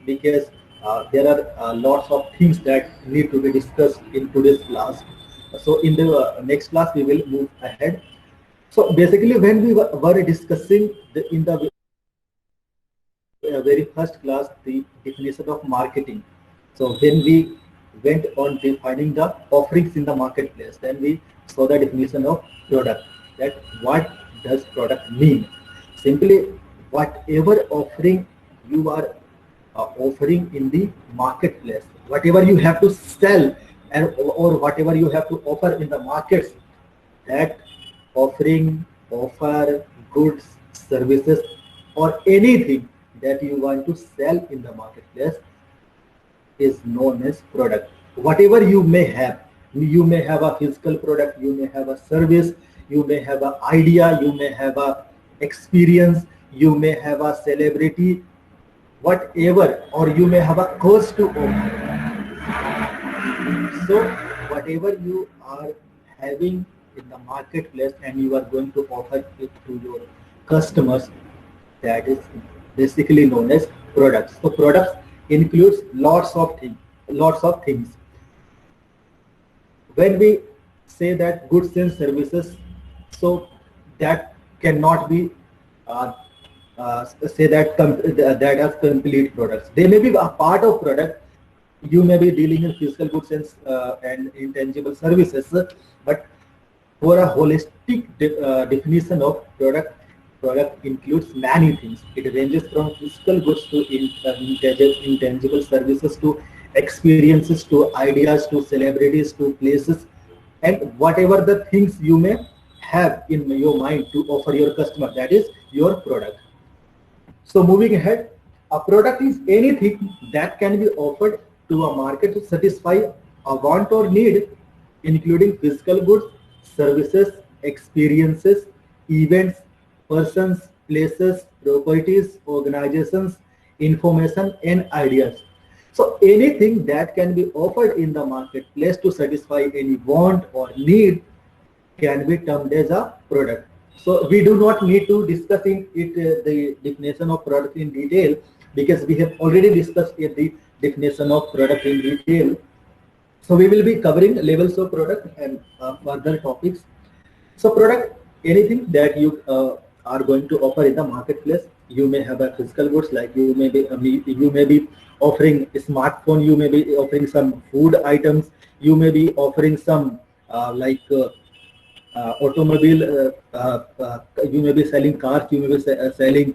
because there are lots of things that need to be discussed in today's class. So in the next class we will move ahead. So basically, when we were discussing in the very first class the definition of marketing. So when we went on defining the offerings in the marketplace, then we saw the definition of product. That what does product mean? Simply, whatever offering you are offering in the marketplace, whatever you have to sell, and or whatever you have to offer in the markets, that offering, offer, goods, services, or anything that you want to sell in the marketplace is known as product. Whatever you may have a physical product, you may have a service, you may have an idea, you may have a experience, you may have a celebrity, whatever, or you may have a cause to offer. So whatever you are having in the marketplace and you are going to offer it to your customers, that is basically known as products. So products includes lots of things. When we say that goods and services, so that cannot be say that that as complete products. They may be a part of product. You may be dealing in physical goods and intangible services, but for a holistic definition of product, product includes many things. It ranges from physical goods to intangible services to experiences to ideas to celebrities to places, and whatever the things you may have in your mind to offer your customer, that is your product. So moving ahead, a product is anything that can be offered to a market to satisfy a want or need, including physical goods, services, experiences, events, persons, places, properties, organizations, information, and ideas. So anything that can be offered in the marketplace to satisfy any want or need can be termed as a product. So we do not need to discuss the definition of product in detail, because we have already discussed the definition of product in detail. So we will be covering levels of product and further topics. So product, anything that you are going to offer in the marketplace. You may have a physical goods, like you may be offering a smartphone, you may be offering some food items, you may be offering some automobile, you may be selling cars, you may be selling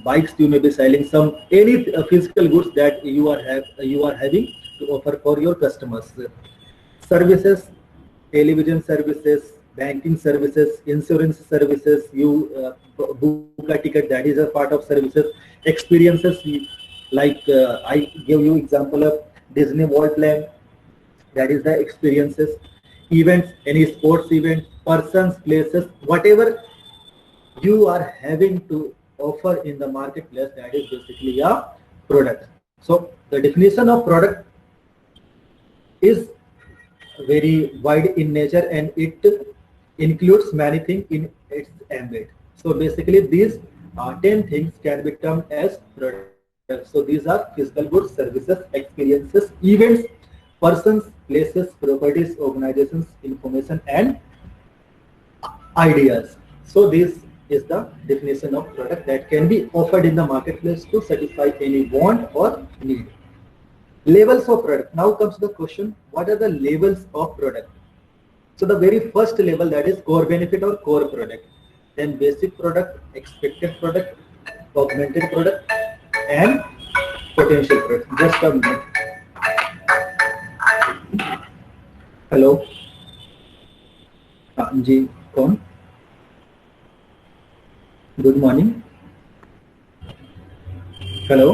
bikes, you may be selling some any physical goods that you are having to offer for your customers. Services, television services, banking services, insurance services, you book a ticket, that is a part of services. Experiences, like I give you example of Disney World plan, that is the experiences. Events, any sports event, persons, places, whatever you are having to offer in the marketplace, that is basically a product. So the definition of product is very wide in nature and it includes many things in its ambit. So basically these 10 things can be termed as products. So these are physical goods, services, experiences, events, persons, places, properties, organizations, information, and ideas. So this is the definition of product that can be offered in the marketplace to satisfy any want or need. Levels of product. Now comes the question, what are the levels of product? So the very first level, that is core benefit or core product. Then basic product, expected product, augmented product, and potential product. Just a minute. Hello ji, कौन? Good morning. Hello.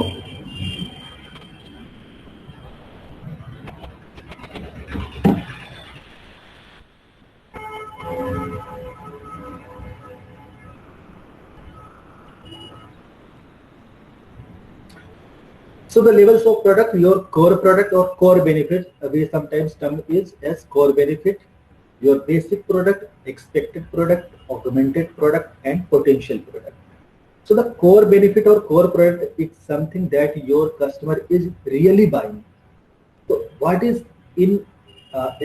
So the levels of product, your core product or core benefit, we sometimes term is as core benefit, your basic product, expected product, augmented product, and potential product. So the core benefit or core product is something that your customer is really buying. So what is in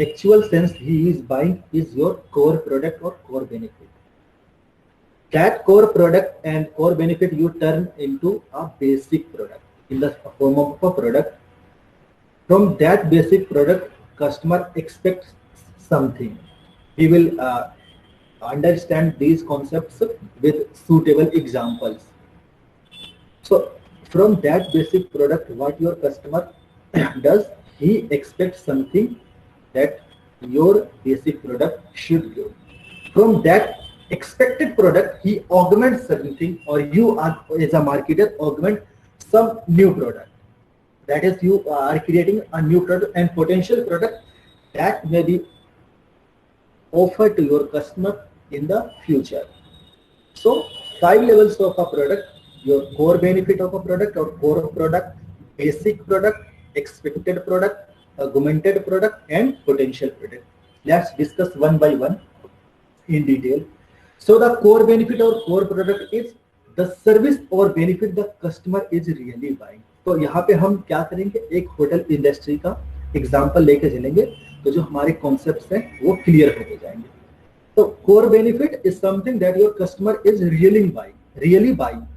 actual sense he is buying is your core product or core benefit. That core product and core benefit you turn into a basic product in the form of a product. From that basic product, customer expects something. He will understand these concepts with suitable examples. So from that basic product, what your customer does, he expects something that your basic product should give. From that expected product, he augments something, or you are, as a marketer, augment some new product. That is, you are creating a new product and potential product that may be offered to your customer in the future. So 5 levels of a product: your core benefit of a product or core product, basic product, expected product, augmented product, and potential product. Let's discuss one by one in detail. So the core benefit or core product is the service or benefit the customer is really buying. तो यहाँ पे हम क्या करेंगे, एक hotel industry का example लेके चलेंगे, तो जो हमारे कॉन्सेप्ट्स हैं वो क्लियर होते जाएंगे. तो core benefit is something that your customer is really buying.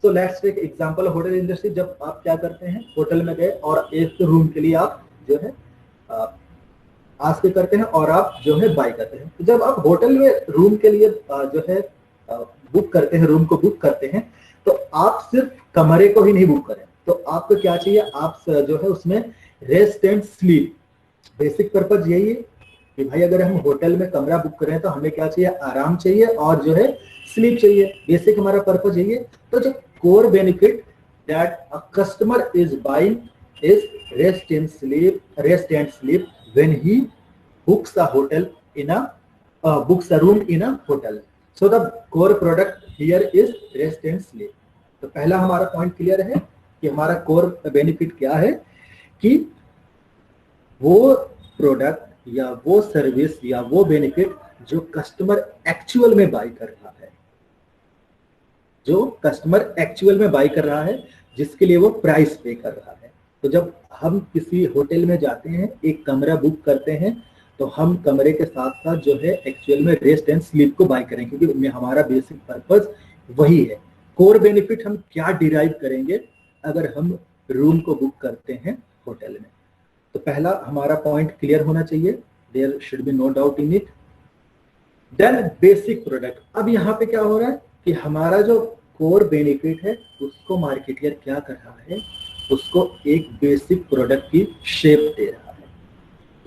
So let's take example of hotel industry. जब आप क्या करते हैं, होटल में गए और एक रूम के लिए आप जो है आस्क करते हैं और आप जो है बाय करते हैं. तो जब आप होटल में रूम के लिए जो है बुक करते हैं, रूम को बुक करते हैं, तो आप सिर्फ कमरे को ही नहीं बुक करें. तो आपको क्या चाहिए, आप जो है उसमें rest and sleep. Basic purpose यही है कि भाई अगर हम होटल में कमरा बुक करें तो हमें क्या चाहिए, आराम चाहिए और जो है स्लीप चाहिए. बेसिक हमारा पर्पज यही है. तो जो core benefit that a customer is buying is rest and sleep when he books a room in a hotel. So the core product here is rest and sleep. तो पहला हमारा point clear है कि हमारा कोर बेनिफिट क्या है, कि वो प्रोडक्ट या वो सर्विस या वो बेनिफिट जो कस्टमर एक्चुअल में बाय कर रहा है, जिसके लिए वो प्राइस पे कर रहा है. तो जब हम किसी होटल में जाते हैं, एक कमरा बुक करते हैं, तो हम कमरे के साथ साथ जो है एक्चुअल में रेस्ट एंड स्लीप को बाय करें, क्योंकि हमारा बेसिक पर्पस वही है. कोर बेनिफिट हम क्या डिराइव करेंगे अगर हम रूम को बुक करते हैं होटल में. तो पहला हमारा पॉइंट क्लियर होना चाहिए, there should be no doubt in it. Then basic product. अब यहाँ पे क्या हो रहा है कि हमारा जो कोर बेनिफिट है उसको मार्केटियर क्या कर रहा है, उसको एक बेसिक प्रोडक्ट की शेप दे रहा है.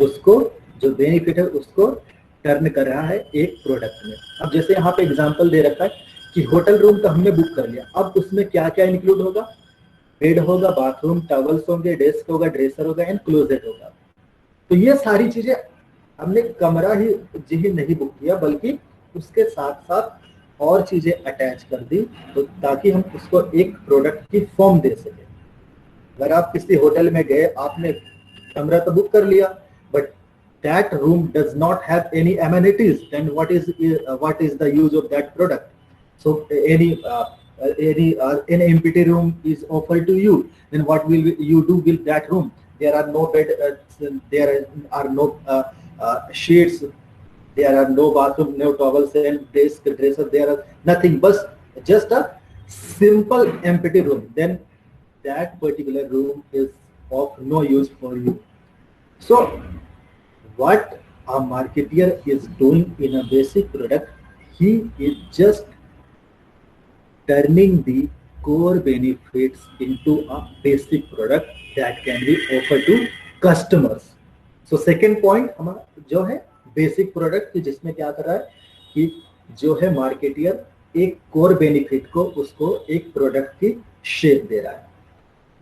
उसको जो बेनिफिट है उसको टर्न कर रहा है एक प्रोडक्ट में. अब जैसे यहाँ पे एग्जांपल दे रखा है कि होटल रूम तो हमने बुक कर लिया, अब उसमें क्या क्या इंक्लूड होगा, बेड होगा, बाथरूम, टॉवल्स होंगे, डेस्क होगा, ड्रेसर होगा एंड क्लोजेट होगा. तो ये सारी चीजें हमने कमरा ही नहीं बुक किया, बल्कि उसके साथ साथ और चीजें अटैच कर दी, तो ताकि हम उसको एक प्रोडक्ट की फॉर्म दे सके. अगर आप किसी होटल में गए, आपने कमरा तो बुक कर लिया, but that room does not have any amenities, then what is the use of that product? So any empty room is offered to you, then what will you do with that room? There are no bed, there are no sheets, there are no bathroom, no towels and dresser, there are nothing, but just a simple empty room. Then that particular room is of no use for you. So what a marketer is doing in a basic product, he is just turning the core benefits into a basic product that can be offered to customers. So second point हमारा जो है basic product, जिसमें क्या कर रहा है कि जो है मार्केटियर एक core benefit को उसको एक product की shape दे रहा है.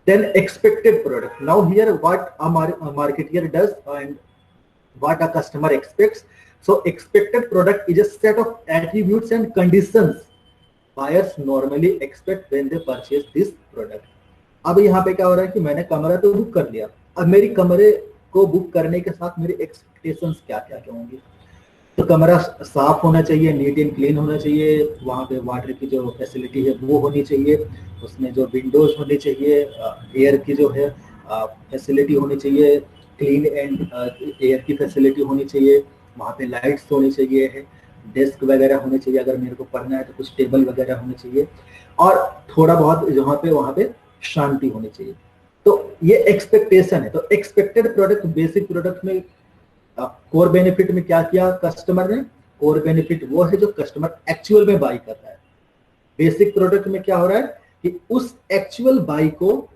Then expected product. Now here what a marketeer does and what a customer expects. So expected product is a set of attributes and conditions buyers normally expect when they purchase this product. अब यहाँ पे क्या हो रहा है कि मैंने कमरा तो बुक कर लिया, अब मेरी कमरे को बुक करने के साथ मेरी एक्सपेक्टेशंस क्या क्या होंगी. तो कमरा साफ होना चाहिए, नीट एंड क्लीन होना चाहिए, वहाँ पे वाटर की जो फैसिलिटी है वो होनी चाहिए, उसमें जो विंडोज होनी चाहिए, एयर की जो है फैसिलिटी होनी चाहिए, क्लीन एंड एयर की फैसिलिटी होनी चाहिए, वहाँ पे लाइट्स होनी चाहिए, डेस्क वगैरह होने चाहिए, अगर मेरे को पढ़ना है तो कुछ टेबल वगैरह होने चाहिए, और थोड़ा बहुत जहाँ पे वहाँ पे शांति होनी चाहिए। तो ये एक्सपेक्टेशन है। तो एक्सपेक्टेड प्रोडक्ट, बेसिक प्रोडक्ट में कोर बेनिफिट में क्या किया कस्टमर ने? कोर बेनिफिट वो है जो कस्टमर एक्चुअल में बाई कर रहा है। बेसिक प्रोडक्ट में क्या हो रहा है कि उस एक्चुअल बाई को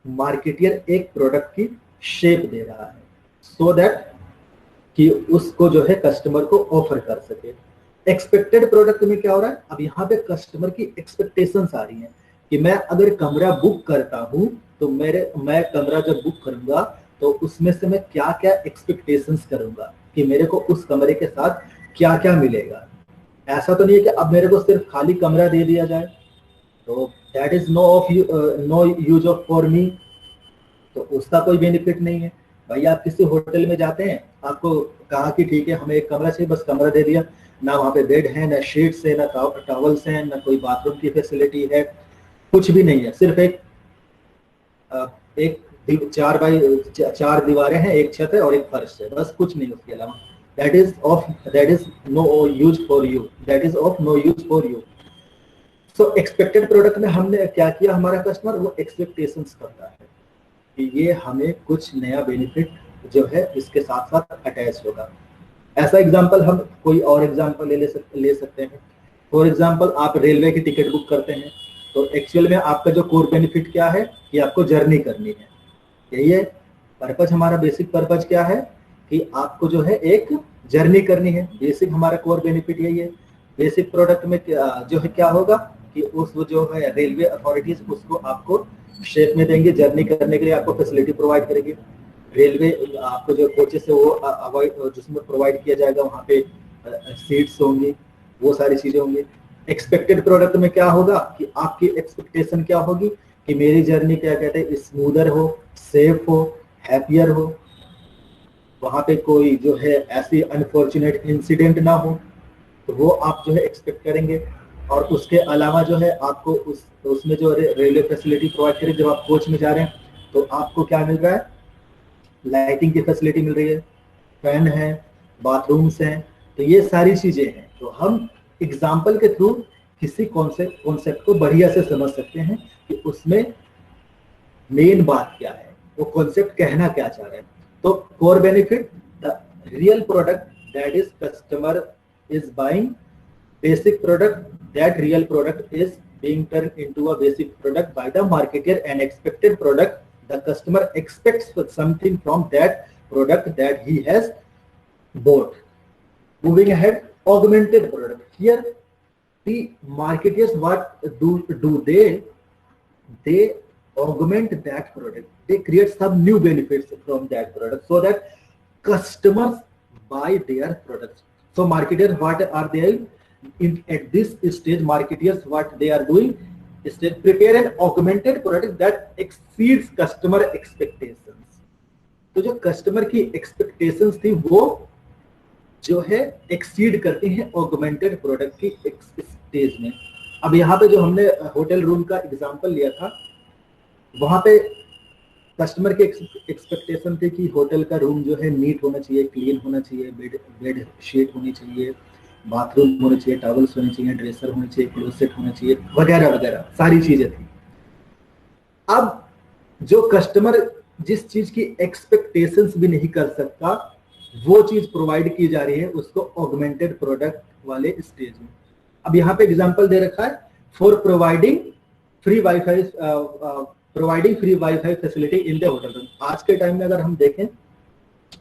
मार्केटियर एक प्रोडक्ट की शेप दे रहा है, सो दैट कि उसको जो है कस्टमर को ऑफर कर सके। एक्सपेक्टेड प्रोडक्ट में क्या हो रहा है? अब यहाँ पे कस्टमर की एक्सपेक्टेशंस आ रही हैं कि मैं अगर कमरा बुक करता हूं तो मैं कमरा जब बुक करूंगा तो उसमें से मैं क्या क्या एक्सपेक्टेशंस करूंगा कि मेरे को उस कमरे के साथ क्या क्या मिलेगा। ऐसा तो नहीं है कि अब मेरे को सिर्फ खाली कमरा दे दिया जाए, तो that is no use of for me, तो उसका कोई बेनिफिट नहीं है। भाई आप किसी होटल में जाते हैं, आपको कहा कि ठीक है हमें एक कमरा चाहिए, बस कमरा दे दिया, ना वहाँ पे बेड है, ना शीट्स है, ना टॉवल्स हैं, ना कोई बाथरूम की फैसिलिटी है, कुछ भी नहीं है, सिर्फ एक 4 दीवारें हैं, एक छत है और एक फर्श है, बस कुछ नहीं उसके अलावा। That is no use for you, that is of no use for you. So expected product में हमने क्या किया, हमारा कस्टमर वो एक्सपेक्टेशंस करता है कि ये हमें कुछ नया बेनिफिट जो है इसके साथ साथ अटैच होगा। ऐसा एग्जांपल हम कोई और एग्जांपल ले सकते हैं। फॉर एग्जांपल आप रेलवे की टिकट बुक करते हैं, तो एक्चुअल में आपका जो कोर बेनिफिट क्या है कि आपको जर्नी करनी है, यही है पर्पज। हमारा बेसिक पर्पज क्या है कि आपको जो है एक जर्नी करनी है, बेसिक हमारा कोर बेनिफिट यही है। बेसिक प्रोडक्ट में जो है क्या होगा कि उस जो है रेलवे अथॉरिटीज उसको आपको शेप में देंगे, जर्नी करने के लिए आपको फैसिलिटी प्रोवाइड करेगी। रेलवे आपको जो कोचेस है वो अवॉइड जिसमें प्रोवाइड किया जाएगा, वहाँ पे सीट्स होंगी, वो सारी चीजें होंगी। एक्सपेक्टेड प्रोडक्ट में क्या होगा कि आपकी एक्सपेक्टेशन क्या होगी कि मेरी जर्नी क्या कहते हैं स्मूदर हो, सेफ हो, हैप्पियर हो, वहाँ पे कोई जो है ऐसी अनफॉर्चुनेट इंसिडेंट ना हो, तो वो आप जो है एक्सपेक्ट करेंगे। और उसके अलावा जो है आपको उसमें जो रेलवे फैसिलिटी प्रोवाइड करें, जब आप कोच में जा रहे हैं तो आपको क्या मिल रहा है, लाइटिंग की फैसिलिटी मिल रही है, फैन है, बाथरूम्स हैं, तो ये सारी चीजें हैं। तो हम एग्जाम्पल के थ्रू किसी कॉन्सेप्ट को बढ़िया से समझ सकते हैं कि उसमें मेन बात क्या है, वो कॉन्सेप्ट कहना क्या चाह रहे हैं। तो core benefit, the real product that is customer is buying, basic product that real product is being turned into a basic product by the marketer, and expected product the customer expects something from that product that he has bought. Moving ahead, augmented product. Here the marketers what do they augment that product, they create some new benefits from that product so that customers buy their products. So marketers what are they at this stage, marketers what they are doing is to prepare an augmented product that exceeds customer expectations. तो जो customer की expectations थी वो जो है exceed करती हैं augmented product की स्टेज में। अब यहाँ पे जो हमने होटल रूम का एग्जांपल लिया था, वहां पे कस्टमर की एक्सपेक्टेशन थी कि होटल का रूम जो है नीट होना चाहिए, क्लीन होना चाहिए, बेड शीट होनी चाहिए, बाथरूम होने चाहिए, टॉवल्स होने चाहिए, ड्रेसर होने चाहिए, क्लोसेट होने चाहिए, वगैरह वगैरह सारी चीजें थी। अब जो कस्टमर जिस चीज की एक्सपेक्टेशंस भी नहीं कर सकता वो चीज प्रोवाइड की जा रही है उसको ऑगमेंटेड प्रोडक्ट वाले स्टेज में। अब यहाँ पे एग्जांपल दे रखा है for providing free wifi facility in the hotel room. आज के टाइम में अगर हम देखें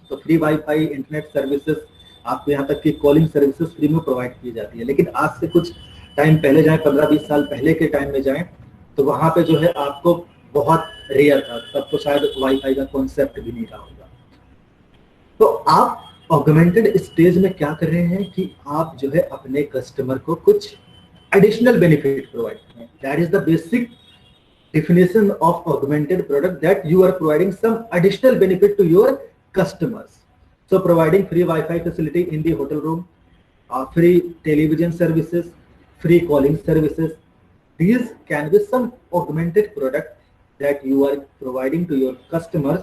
तो फ्री वाईफाई, इंटरनेट सर्विसेज, आपको यहाँ तक कि कॉलिंग सर्विसेज फ्री में प्रोवाइड की जाती है। लेकिन आज से कुछ टाइम पहले जाएं, 15-20 साल पहले के टाइम में जाएं, तो वहां पे जो है आपको बहुत रेयर था, तब तो शायद वाईफाई का कॉन्सेप्ट भी नहीं रहा होगा। तो आप ऑगमेंटेड स्टेज में क्या कर रहे हैं कि आप जो है अपने कस्टमर को कुछ एडिशनल बेनिफिट प्रोवाइड कर रहे हैं। That is the basic definition of augmented product, that you are providing some additional benefit to your customers So providing free Wi-Fi facility in the hotel room, free television services, free calling services. These can be some augmented product that you are providing to your customers,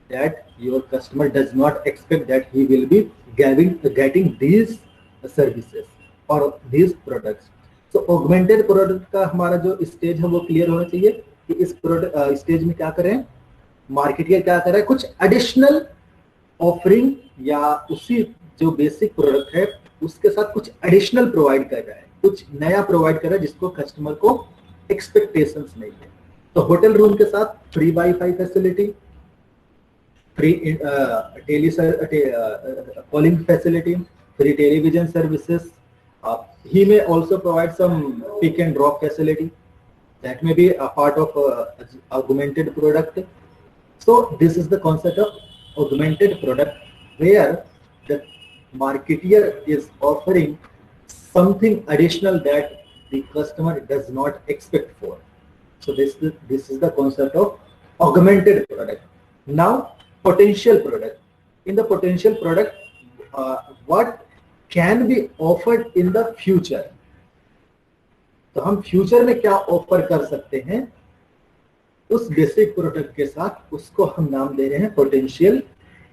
that your customer does not expect that he will be getting these services or these products. So augmented product का हमारा जो stage है वो clear होना चाहिए कि इस product stage में क्या करें, मार्केटियर क्या कर रहा है, कुछ एडिशनल ऑफरिंग या उसी जो बेसिक प्रोडक्ट है उसके साथ कुछ एडिशनल प्रोवाइड कर रहा है, कुछ नया प्रोवाइड कर रहा है जिसको कस्टमर को एक्सपेक्टेशंस नहीं है। तो होटल रूम के साथ free wifi facility, free calling facility, free television services. He may also provide some pick and drop facility that may be a part of augmented product. So this is the concept of augmented product, where the marketeer is offering something additional that the customer does not expect for. So this is the concept of augmented product. Now potential product. In the potential product, what can be offered in the future? तो हम future में क्या offer कर सकते हैं उस basic product के साथ, उसको हम नाम दे रहे हैं पोटेंशियल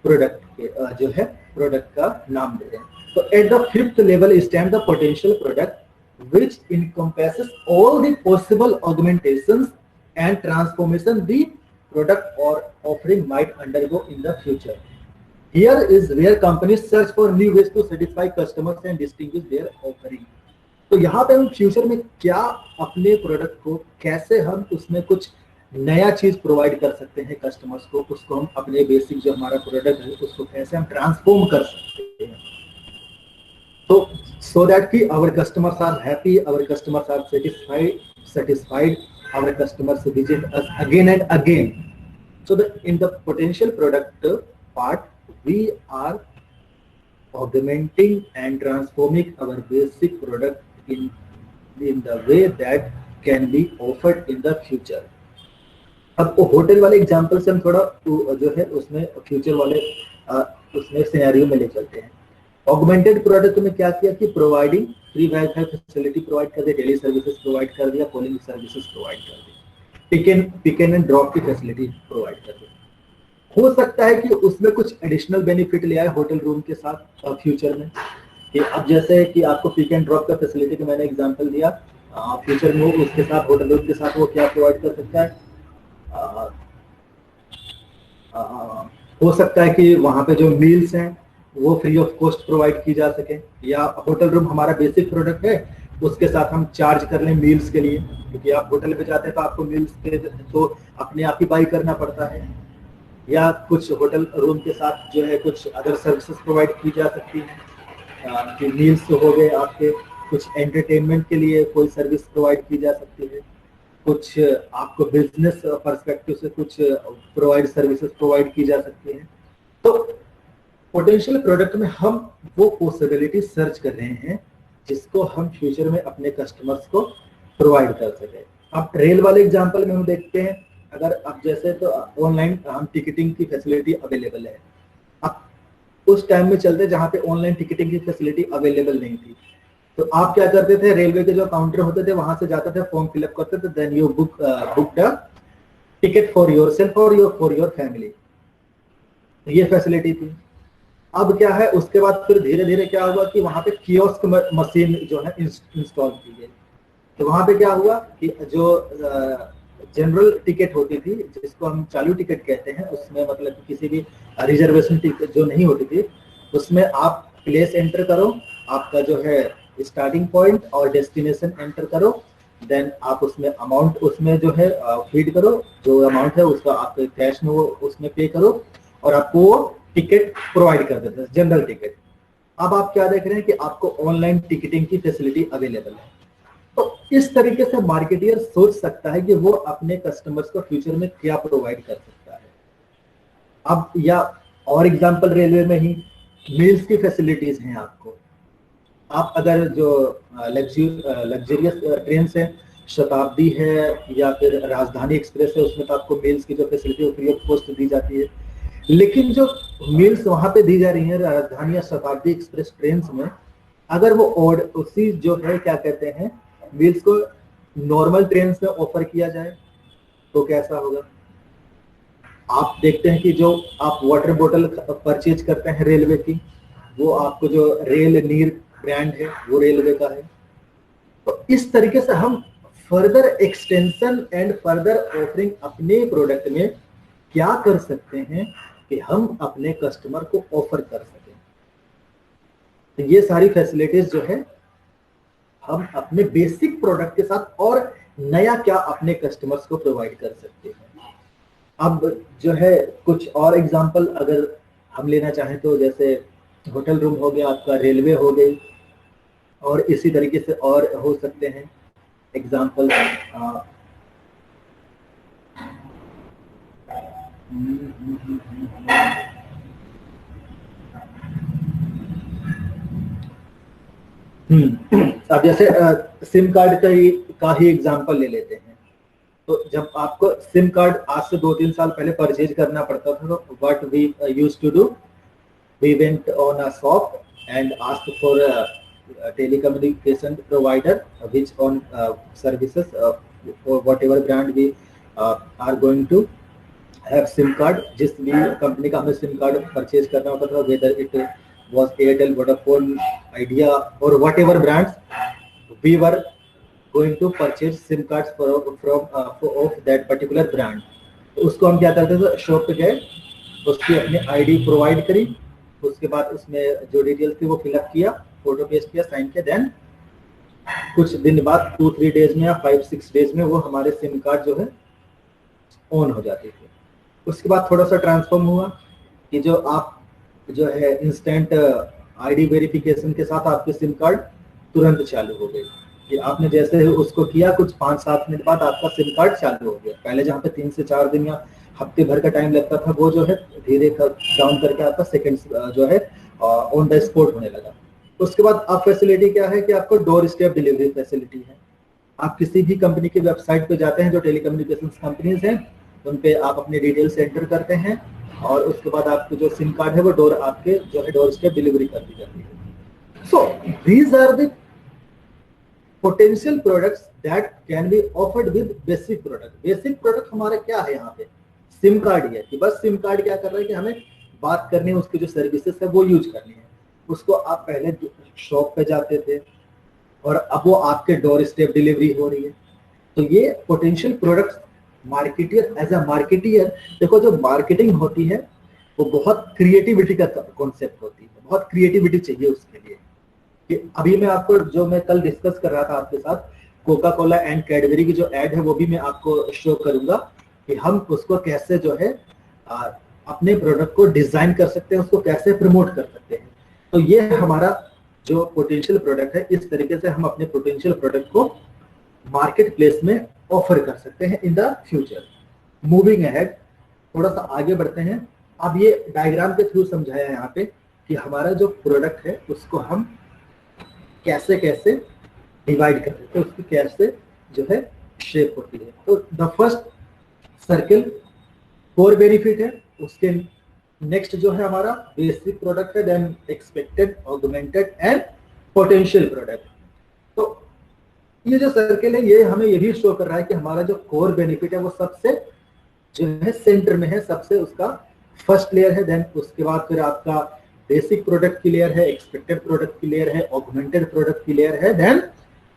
प्रोडक्ट, जो है प्रोडक्ट का नाम दे रहे हैं। तो at the fifth level stand the potential product which encompasses all the possible augmentations and transformation the product और offering might undergo in the future. Here is where companies search for new ways to satisfy customers and distinguish their offering. तो यहाँ पे हम future में क्या अपने product को कैसे हम उसमें कुछ नया चीज प्रोवाइड कर सकते हैं कस्टमर्स को, उसको हम अपने बेसिक जो हमारा प्रोडक्ट है उसको कैसे हम ट्रांसफॉर्म कर सकते हैं, तो so that कि our customers are happy, our customers are satisfied, our customers visit us again and again. So in the potential product part, we are augmenting and transforming our basic product in the way that can be offered in the future. अब hotel वाले example से हम थोड़ा जो है उसमें future वाले उसमें सिनेरियो में ले चलते हैं। ऑगमेंटेड प्रोडक्ट में क्या किया कि providing free wifi facility provide कर दिया, डेली सर्विसेज प्रोवाइड कर दिया, कॉलिंग सर्विसेज प्रोवाइड कर दिया, पिक एंड ड्रॉप की फैसिलिटी प्रोवाइड कर दी। हो सकता है कि उसमें कुछ एडिशनल बेनिफिट ले आए होटल रूम के साथ फ्यूचर में, कि अब जैसे कि आपको पिक एंड ड्रॉप का फैसिलिटी का मैंने एग्जांपल दिया, फ्यूचर में उसके साथ होटल रूम के साथ वो क्या प्रोवाइड कर सकता है, हो सकता है कि वहाँ पे जो मील्स हैं वो फ्री ऑफ कॉस्ट प्रोवाइड की जा सके, या होटल रूम हमारा बेसिक प्रोडक्ट है उसके साथ हम चार्ज कर लें मील्स के लिए, क्योंकि आप होटल पे जाते हैं तो आपको मील्स के तो अपने आप ही बाई करना पड़ता है, या कुछ होटल रूम के साथ जो है कुछ अदर सर्विसेज प्रोवाइड की जा सकती है कि मील्स तो हो गए आपके, कुछ एंटरटेनमेंट के लिए कोई सर्विस प्रोवाइड की जा सकती है, कुछ आपको बिजनेस पर्सपेक्टिव से कुछ प्रोवाइड सर्विसेज प्रोवाइड की जा सकती है। तो पोटेंशियल प्रोडक्ट में हम वो पॉसिबिलिटी सर्च कर रहे हैं जिसको हम फ्यूचर में अपने कस्टमर्स को प्रोवाइड कर सके। अब रेल वाले एग्जांपल में हम देखते हैं, अगर अब जैसे तो ऑनलाइन हम टिकटिंग की फैसिलिटी अवेलेबल है, अब उस टाइम में चलते जहाँ पे ऑनलाइन टिकटिंग की फैसिलिटी अवेलेबल नहीं थी, तो आप क्या करते थे, रेलवे के जो काउंटर होते थे वहां से जाते थे, फॉर्म फिलअप करते थे, then you book the ticket for yourself और फॉर योर फैमिली, ये फैसिलिटी थी। अब क्या है, उसके बाद फिर धीरे धीरे क्या हुआ कि वहां पे कियोस्क मशीन जो है इंस्टॉल की गई, तो वहां पे क्या हुआ कि जो जनरल टिकट होती थी जिसको हम चालू टिकट कहते हैं, उसमें मतलब कि किसी भी रिजर्वेशन टिकट जो नहीं होती थी उसमें आप प्लेस एंटर करो, आपका जो है स्टार्टिंग पॉइंट और डेस्टिनेशन एंटर करो, देन आप उसमें अमाउंट उसमें जो है फीड करो, जो अमाउंट है उसका आपके कैश में वो उसमें पे करो और आपको वो टिकट प्रोवाइड कर देते हैं, जनरल टिकट। अब आप क्या देख रहे हैं कि आपको ऑनलाइन टिकटिंग की फैसिलिटी अवेलेबल है। तो इस तरीके से मार्केटियर सोच सकता है कि वो अपने कस्टमर्स को फ्यूचर में क्या प्रोवाइड कर सकता है। अब या और एग्जांपल रेलवे में ही मील्स की फैसिलिटीज हैं आपको, आप अगर जो लग्जरियस ट्रेन है, शताब्दी है या फिर राजधानी एक्सप्रेस है, उसमें तो आपको मील्स की जो फैसिलिटी है फ्री ऑफ कॉस्ट दी जाती है। लेकिन जो मील्स वहां पे दी जा रही है राजधानी या शताब्दी एक्सप्रेस ट्रेन में, अगर वो और उसी जो है क्या कहते हैं मील्स को नॉर्मल ट्रेन में ऑफर किया जाए तो कैसा होगा? आप देखते हैं कि जो आप वाटर बोतल परचेज करते हैं रेलवे की, वो आपको जो रेल नीर ब्रांड है वो रेलवे का है। तो इस तरीके से हम further extension and further offering अपने प्रोडक्ट में क्या कर सकते हैं कि हम अपने कस्टमर को ऑफर कर सकें। तो ये सारी फैसिलिटीज जो है हम अपने बेसिक प्रोडक्ट के साथ और नया क्या अपने कस्टमर्स को प्रोवाइड कर सकते हैं। अब जो है कुछ और एग्जांपल अगर हम लेना चाहें तो जैसे होटल रूम हो गया आपका, रेलवे हो गई, और इसी तरीके से और हो सकते हैं एग्जांपल। अब जैसे सिम कार्ड का ही एग्जांपल ले लेते हैं। तो जब आपको सिम कार्ड आज से 2-3 साल पहले परचेज करना पड़ता था, तो what we used to do, we went on a shop and asked for a telecommunication provider which on services for whatever brand we are going to have SIM card। जिस भी कंपनी का हमें SIM card purchase करना होता था, whether it was Airtel, Vodafone, Idea or whatever brands, we were going to purchase SIM cards from of that particular brand। तो उसको हम क्या करते थे, शॉप पे गए, उसकी अपनी आईडी प्रोवाइड करी, उसके बाद उसमें जो डिटेल्स थी वो फिलअप किया, फोटो पेस्ट किया, साइन किया, देन कुछ दिन बाद 2-3 डेज में या 5-6 डेज में वो हमारे सिम कार्ड जो है ऑन हो जाते थे। उसके बाद थोड़ा सा ट्रांसफॉर्म हुआ कि जो आप जो है इंस्टेंट आईडी वेरिफिकेशन के साथ आपके सिम कार्ड तुरंत चालू हो गए कि आपने जैसे उसको किया कुछ 5-7 मिनट बाद आपका सिम कार्ड चालू हो गया। पहले जहाँ पे 3 से 4 दिन या हफ्ते भर का टाइम लगता था, वो जो है धीरे डाउन करके आपका सेकंड्स जो है ऑन द स्पॉट होने लगा। उसके बाद आप फैसिलिटी क्या है कि आपको डोर स्टेप डिलीवरी फैसिलिटी है। आप किसी भी कंपनी की वेबसाइट पे जाते हैं, जो टेलीकम्युनिकेशन कंपनीज हैं, उन पे आप अपनी डिटेल्स एंटर करते हैं और उसके बाद आपको जो सिम कार्ड है वो आपके जो है डोर स्टेप डिलीवरी कर दी जाती है। So these are the potential products that can be offered with basic product. Basic product हमारा क्या है यहाँ पे, सिम कार्ड ही है कि बस सिम कार्ड क्या कर रहा है कि हमें बात करनी है, उसकी जो सर्विसेज है वो यूज करनी है। उसको आप पहले शॉप पे जाते थे और अब वो आपके डोर स्टेप डिलीवरी हो रही है। तो ये potential products marketeer as a marketeer, देखो जो मार्केटिंग होती है वो बहुत क्रिएटिविटी का कॉन्सेप्ट होती है, बहुत क्रिएटिविटी चाहिए उसके लिए। कि अभी मैं आपको जो मैं कल डिस्कस कर रहा था आपके साथ, कोका कोला एंड कैडबरी की जो एड है वो भी मैं आपको शो करूंगा कि हम उसको कैसे जो है अपने प्रोडक्ट को डिजाइन कर सकते हैं, उसको कैसे प्रमोट कर सकते हैं। तो ये हमारा जो पोटेंशियल प्रोडक्ट है, इस तरीके से हम अपने पोटेंशियल प्रोडक्ट को मार्केट प्लेस में ऑफर कर सकते हैं इन द फ्यूचर। मूविंग अहेड, थोड़ा सा आगे बढ़ते हैं। अब ये डायग्राम के थ्रू समझाया है यहाँ पे कि हमारा जो प्रोडक्ट है उसको हम कैसे कैसे डिवाइड कर सकते हैं, उसकी कैसे जो है शेप होती है। तो the first circle core benefit है, उसके नेक्स्ट जो है हमारा बेसिक प्रोडक्ट है, then expected, augmented and potential product. तो ये जो सर्किल है ये हमें यही शो कर रहा है कि हमारा जो कोर बेनिफिट है वो सबसे जो है सेंटर में है, सबसे उसका फर्स्ट लेयर है। देन उसके बाद फिर आपका बेसिक प्रोडक्ट की लेयर है, एक्सपेक्टेड प्रोडक्ट की लेयर है, ऑगमेंटेड प्रोडक्ट की लेयर है, देन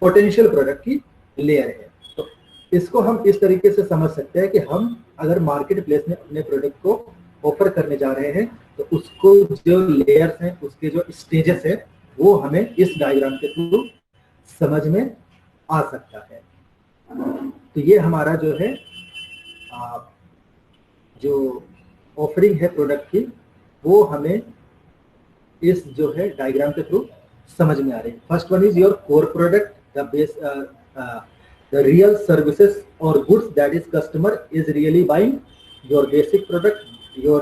पोटेंशियल प्रोडक्ट की लेयर है। तो इसको हम इस तरीके से समझ सकते हैं कि हम अगर मार्केट प्लेस में अपने प्रोडक्ट को ऑफर करने जा रहे हैं तो उसको जो लेयर्स हैं, उसके जो स्टेजेस हैं, वो हमें इस डायग्राम के थ्रू समझ में आ सकता है। तो ये हमारा जो है जो ऑफरिंग है प्रोडक्ट की, वो हमें इस जो है डायग्राम के थ्रू समझ में आ रही है। First one is your core product, the base the real services or goods that is customer is really buying. Your basic product, your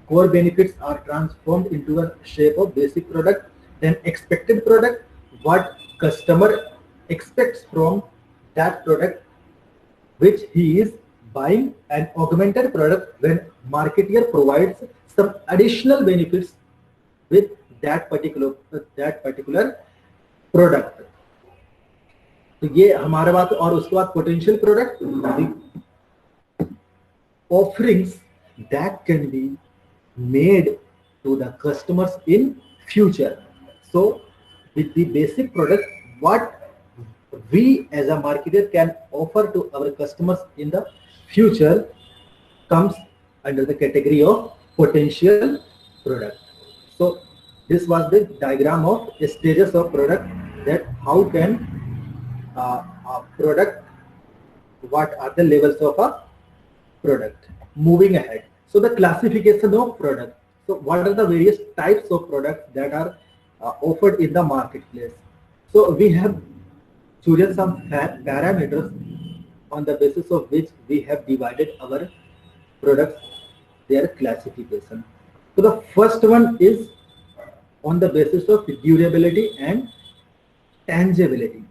core benefits are transformed into a shape of basic product. Then expected product, what customer expects from that product which he is buying an augmented product when marketer provides some additional benefits with that particular product. तो ये हमारे बात, और उसके बाद potential product, offerings that can be made to the customers in future. So with the basic product, what we as a marketer can offer to our customers in the future comes under the category of potential product. So this was the diagram of stages of product, that how can a product, what are the levels of a product. Moving ahead, so the classification of product. So what are the various types of products that are offered in the marketplace? So we have chosen some parameters on the basis of which we have divided our products, their classification. So the first one is on the basis of durability and tangibility.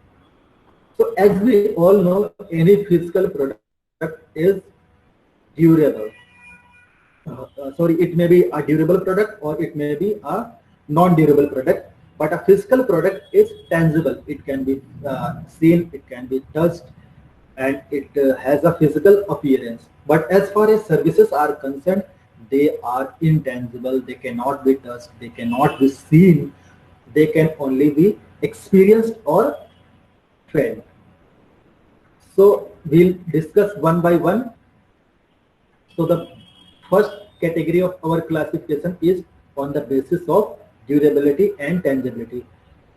So as we all know, any physical product is durable. It may be a durable product or it may be a non-durable product, but a physical product is tangible. It can be seen, it can be touched, and it has a physical appearance. But as far as services are concerned, they are intangible. They cannot be touched, they cannot be seen, they can only be experienced or felt. So we'll discuss one by one. So the first category of our classification is on the basis of durability and tangibility.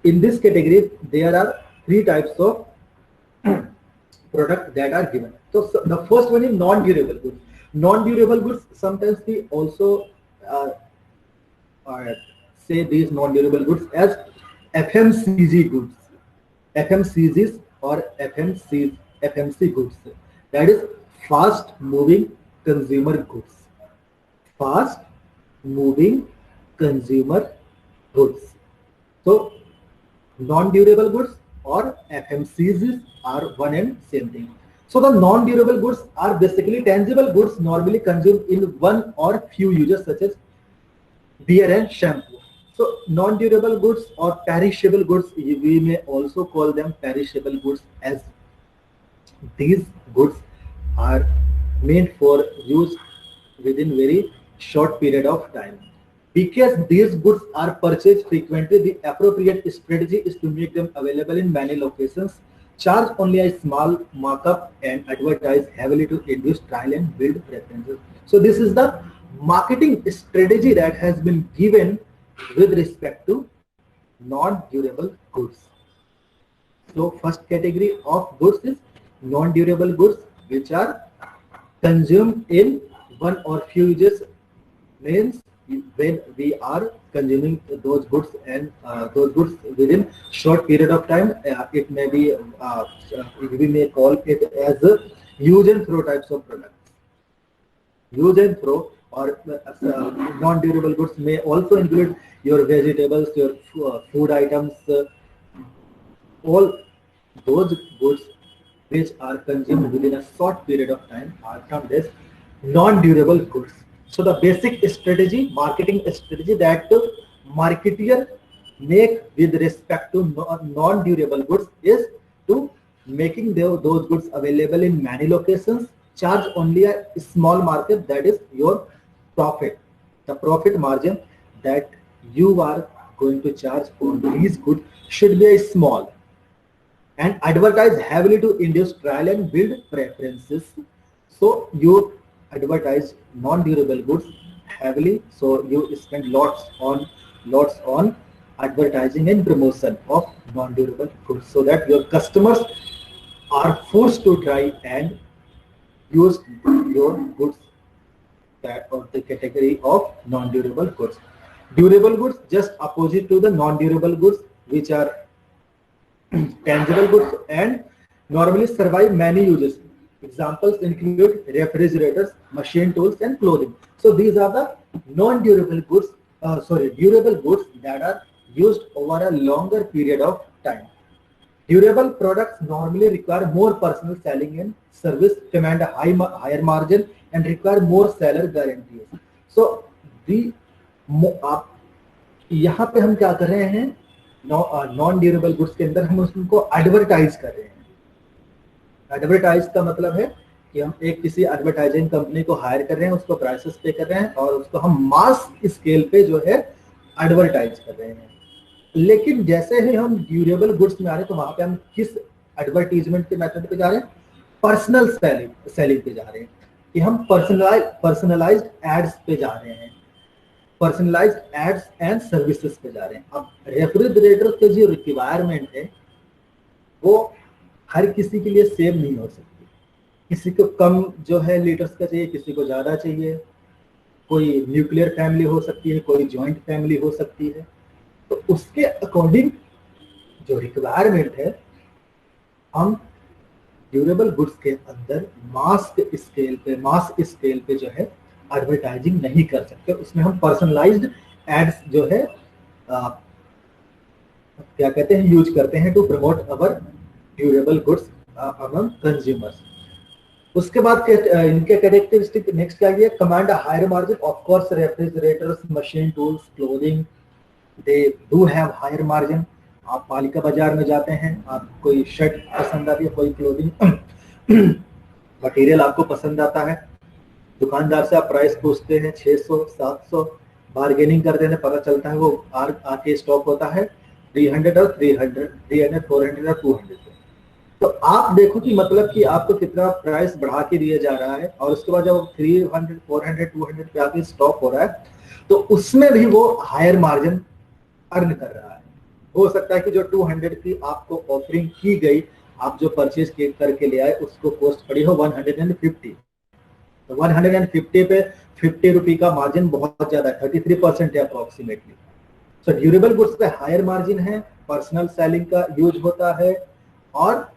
In this category, there are three types of products that are given. So the first one is non-durable goods. Non-durable goods, sometimes we also say these non-durable goods as FMCG goods, FMCGs or FMC goods. That is fast moving consumer goods. Fast moving consumer goods. So non-durable goods or FMCGs are one and same thing. So the non-durable goods are basically tangible goods normally consumed in one or few uses, such as beer and shampoo. So non-durable goods or perishable goods, we may also call them perishable goods, as these goods are meant for use within very short period of time. Because these goods are purchased frequently, the appropriate strategy is to make them available in many locations, charge only a small markup, and advertise heavily to induce trial and build preferences. So this is the marketing strategy that has been given with respect to non-durable goods. So first category of goods is non-durable goods, which are consumed in one or few uses. Means when we are consuming those goods, and those goods within short period of time, it may be we may call it as a use and throw types of products. Use and throw or non-durable goods may also include your vegetables, your food items, all those goods which are consumed within a short period of time are termed as non-durable goods. So the basic strategy, marketing strategy that marketer make with respect to non-durable goods is to making those goods available in many locations, charge only a small markup, that is your profit. The profit margin that you are going to charge for these goods should be a small, and advertise heavily to induce trial and build preferences. So you advertise non-durable goods heavily, so you spend lots on advertising and promotion of non-durable goods, so that your customers are forced to try and use your goods that of the category of non-durable goods. Durable goods, just opposite to the non-durable goods, which are tangible goods and normally survive many uses. Examples include refrigerators, machine tools, and clothing. So these are the non-durable goods, durable goods that are used over a longer period of time. Durable products normally require more personal selling and service, command a higher margin, and require more seller guarantees. So the आप यहाँ पे हम क्या कर रहे हैं, non durable goods के अंदर हम उसको एडवर्टाइज कर रहे हैं। एडवर्टाइज का मतलब है कि हम एक किसी एडवर्टाइजिंग कंपनी को हायर कर रहे हैं, उसको प्राइसेस पे कर रहे हैं और उसको हम मास स्केल पे जो है एडवर्टाइज कर रहे हैं। लेकिन जैसे ही हम ड्यूरेबल गुड्स में आ रहे हैं तो वहां पे हम किस एडवर्टीजमेंट के मेथड पे जा रहे हैं, पर्सनल सेलिंग पे जा रहे हैं, कि हम पर्सनलाइज्ड एड्स पे जा रहे हैं, पर्सनलाइज्ड एड्स एंड सर्विसेज पे जा रहे हैं। अब रेफ्रिजरेटर के जो रिक्वायरमेंट है वो हर किसी के लिए सेम नहीं हो सकती, किसी को कम जो है लीटर्स का चाहिए, किसी को ज्यादा चाहिए, कोई न्यूक्लियर फैमिली हो सकती है, कोई जॉइंट फैमिली हो सकती है। तो उसके अकॉर्डिंग जो रिक्वायरमेंट है हम ड्यूरेबल गुड्स के अंदर मास स्केल पे जो है एडवर्टाइजिंग नहीं कर सकते। उसमें हम पर्सनलाइज्ड एड्स जो है क्या कहते हैं यूज करते हैं to promote our durable goods among consumers. उसके बाद इनके कैरेक्टरिस्टिक नेक्स्ट क्या है, command higher margin. Of course refrigerators, machine tools, clothing, they do have higher margin. आप पालिका बाजार में जाते हैं, आप कोई शर्ट पसंद आती है, कोई क्लोथिंग मटेरियल आपको पसंद आता है, दुकानदार से आप प्राइस पूछते हैं 600 700, बार्गेनिंग करते हैं, पता चलता है वो आके स्टॉक होता है 300 और 300 400 और 200। तो आप देखो कि मतलब कि आपको कितना प्राइस बढ़ा के दिया जा रहा है और उसके बाद जब 300 400 200 पे आके स्टॉक हो रहा है तो उसमें भी वो हायर मार्जिन अर्न कर रहा है। हो सकता है कि जो 200 की आपको ऑफरिंग की गई, आप जो परचेज करके ले आए उसको कॉस्ट पड़ी हो 150, तो 150 पे 50 रुपी का मार्जिन बहुत ज्यादा है, 33% है अप्रोक्सीमेटली। सो ड्यूरेबल गुड्स पे हायर मार्जिन है, पर्सनल सेलिंग का यूज होता है और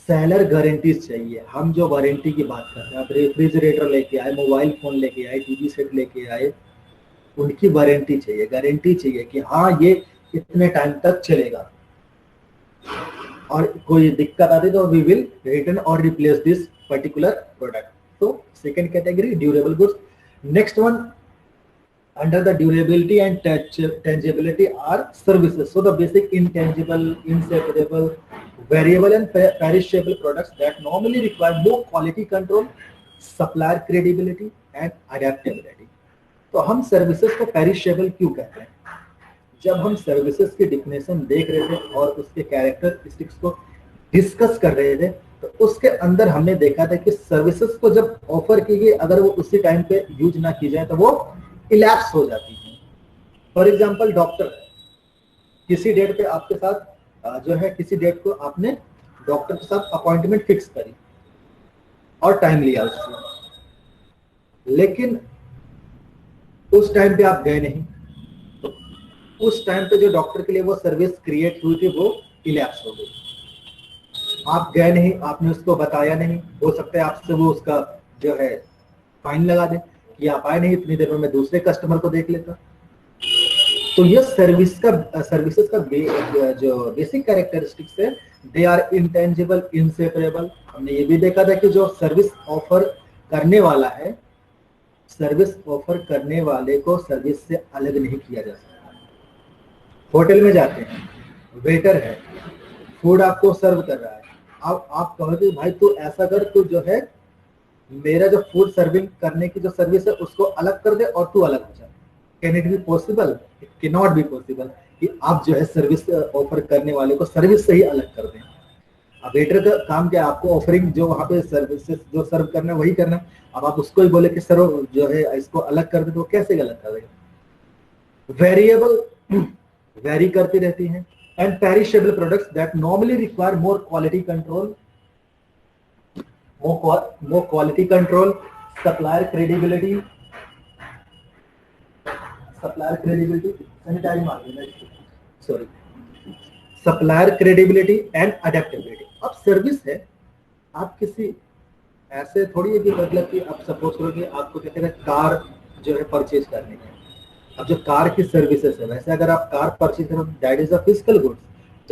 सेलर गारंटीज चाहिए। हम जो वारंटी की बात कर रहे हैं, आप रेफ्रिजरेटर लेके आए, मोबाइल फोन लेके आए, टीवी सेट लेके आए, उनकी वारंटी चाहिए, गारंटी चाहिए कि हाँ ये इतने टाइम तक चलेगा और कोई दिक्कत आती तो वी विल रिटर्न और रिप्लेस दिस पर्टिकुलर प्रोडक्ट। तो second category durable goods. Next one under the durability and tangibility are services. So the basic intangible, inseparable, variable and perishable products that normally require more quality control, supplier credibility and adaptability. तो हम services को perishable क्यों कहते हैं? जब हम services की definition देख रहे थे और उसके कैरेक्टरिस्टिक्स को डिस्कस कर रहे थे तो उसके अंदर हमने देखा था कि सर्विसेज को जब ऑफर की गई अगर वो उसी टाइम पे यूज ना की जाए तो वो इलैप्स हो जाती है। फॉर एग्जांपल डॉक्टर, किसी डेट पे आपके साथ जो है किसी डेट को आपने डॉक्टर के साथ अपॉइंटमेंट फिक्स करी और टाइम लिया उससे, लेकिन उस टाइम पे आप गए नहीं, तो उस टाइम पे जो डॉक्टर के लिए वो सर्विस क्रिएट हुई थी वो इलैप्स हो गई। आप गए नहीं, आपने उसको बताया नहीं, हो सकता है आपसे वो उसका जो है फाइन लगा दे कि आप आए नहीं, इतनी देर में मैं दूसरे कस्टमर को देख लेता। तो ये सर्विसेज का जो बेसिक कैरेक्टरिस्टिक्स है, दे आर इंटेंजिबल, इनसेपरेबल। हमने ये भी देखा था कि जो सर्विस ऑफर करने वाला है, सर्विस ऑफर करने वाले को सर्विस से अलग नहीं किया जा सकता। होटल में जाते हैं, वेटर है, फूड आपको सर्व कर रहा है, अब आप कहोगे भाई तू ऐसा कर, तू जो है मेरा जो फूड सर्विंग करने की जो सर्विस है उसको अलग कर दे और तू अलग हो जा। Can it be possible? It can not be possible कि आप जो है सर्विस ऑफर करने वाले को सर्विस से ही अलग कर दें। अब वेटर का काम क्या है, आपको ऑफरिंग जो वहाँ पे सर्विसेज जो सर्व करना है वही करना है। अब आप उसको ही बोले कि सर जो है इसको अलग कर दे, तो कैसे गलत कर देगा? वेरिएबल वेरी करती रहती हैं। And perishable products that normally require more quality control, more quality control, supplier credibility, sanitary margin, sorry, supplier credibility and adaptability. अब सर्विस है, आप किसी ऐसे थोड़ी है कि मतलब कि आप सपोज करो कि आपको कहते हैं कार जो है परचेज करनी है, अब जो कार की सर्विसेज है, वैसे अगर आप कार परचेज करो that is a physical goods.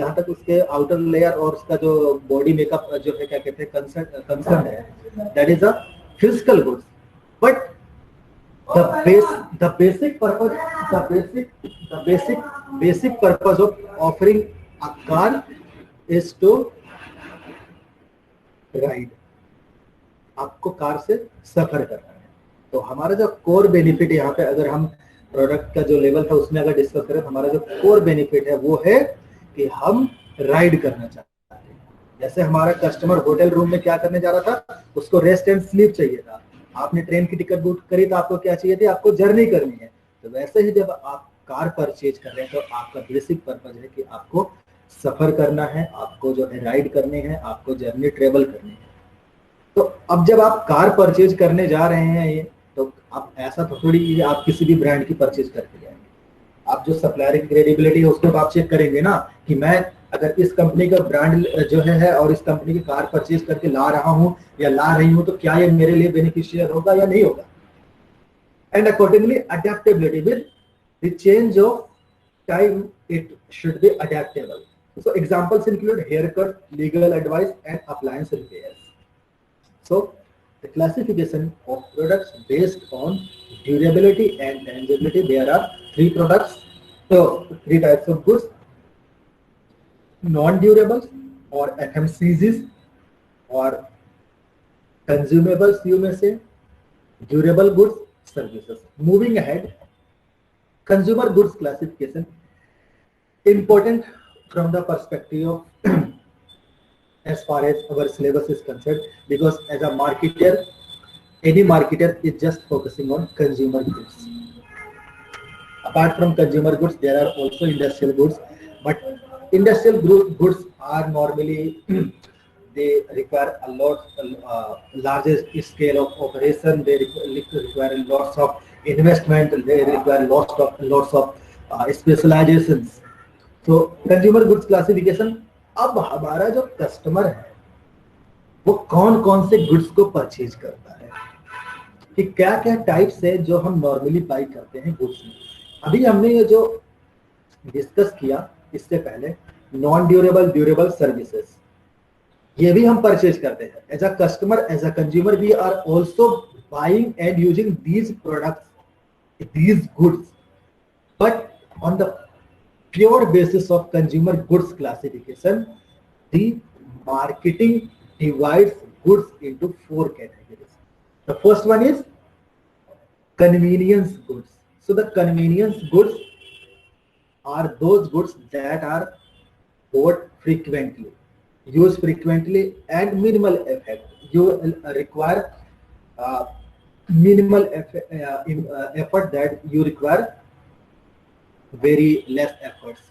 जहाँ तक उसके आउटर लेयर और उसका जो बॉडी मेकअप जो है क्या कहते हैं कंसर्न है, that is a physical goods. But the basic purpose basic purpose of offering a car is to ride. आपको कार से सफर करना है. तो हमारा जो कोर बेनिफिट यहाँ पे, अगर हम प्रोडक्ट का जो लेवल था उसमें अगर डिस्कस करें, तो हमारा जो कोर बेनिफिट है वो है कि हम राइड करना चाहते हैं. जैसे हमारा कस्टमर होटल रूम में क्या करने जा रहा था, उसको रेस्ट एंड स्लीप चाहिए था. आपने ट्रेन की टिकट बुक करी तो आपको क्या चाहिए थी, आपको जर्नी करनी है. तो वैसे ही जब आप कार परचेज कर रहे हैं तो आपका बेसिक पर्पज है कि आपको सफर करना है, आपको जो है राइड करनी है, आपको जर्नी ट्रेवल करनी है. तो अब जब आप कार परचेज करने जा रहे हैं तो आप ऐसा तो थोड़ी आप किसी भी ब्रांड की परचेज करके जाएंगे. आप जो सप्लायर की क्रेडिबिलिटी है उसको आप चेक करेंगे ना, कि मैं अगर इस कंपनी का ब्रांड जो है और इस कंपनी की कार परचेज करके ला रहा हूं या ला रही हूं, तो क्या ये मेरे लिए बेनिफिशियल होगा या नहीं होगा. And accordingly adaptability with the change of time it should be adaptable. So examples include haircut, legal advice and appliance repairs. So the classification of products based on durability and tangibility, there are three types of goods: non-durables or FMCGs, or consumables you may say, durable goods, services. Moving ahead, consumer goods classification important from the perspective of as far as our syllabus is concerned, because as a marketer, any marketer is just focusing on consumer goods. Apart from consumer goods, there are also industrial goods, but industrial goods are normally they require a lot larger scale of operation. They require lots of investment. They require lots of specializations. So consumer goods classification. अब हमारा जो customer है वो कौन कौन से goods को purchase करता है, कि क्या क्या टाइप्स है जो हम नॉर्मली बाई करते हैं गुड्स में. अभी हमने ये जो डिस्कस किया इससे पहले, नॉन ड्यूरेबल, ड्यूरेबल, सर्विसेज, ये भी हम परचेज करते हैं. As a customer, as a consumer, we are also buying and using these products, these goods. But on the pure basis of consumer goods classification, the marketing divides goods into 4 categories. The first one is convenience goods. So the convenience goods are those goods that are bought frequently, used frequently, and minimal effect. You require minimal effort, that you require very less efforts.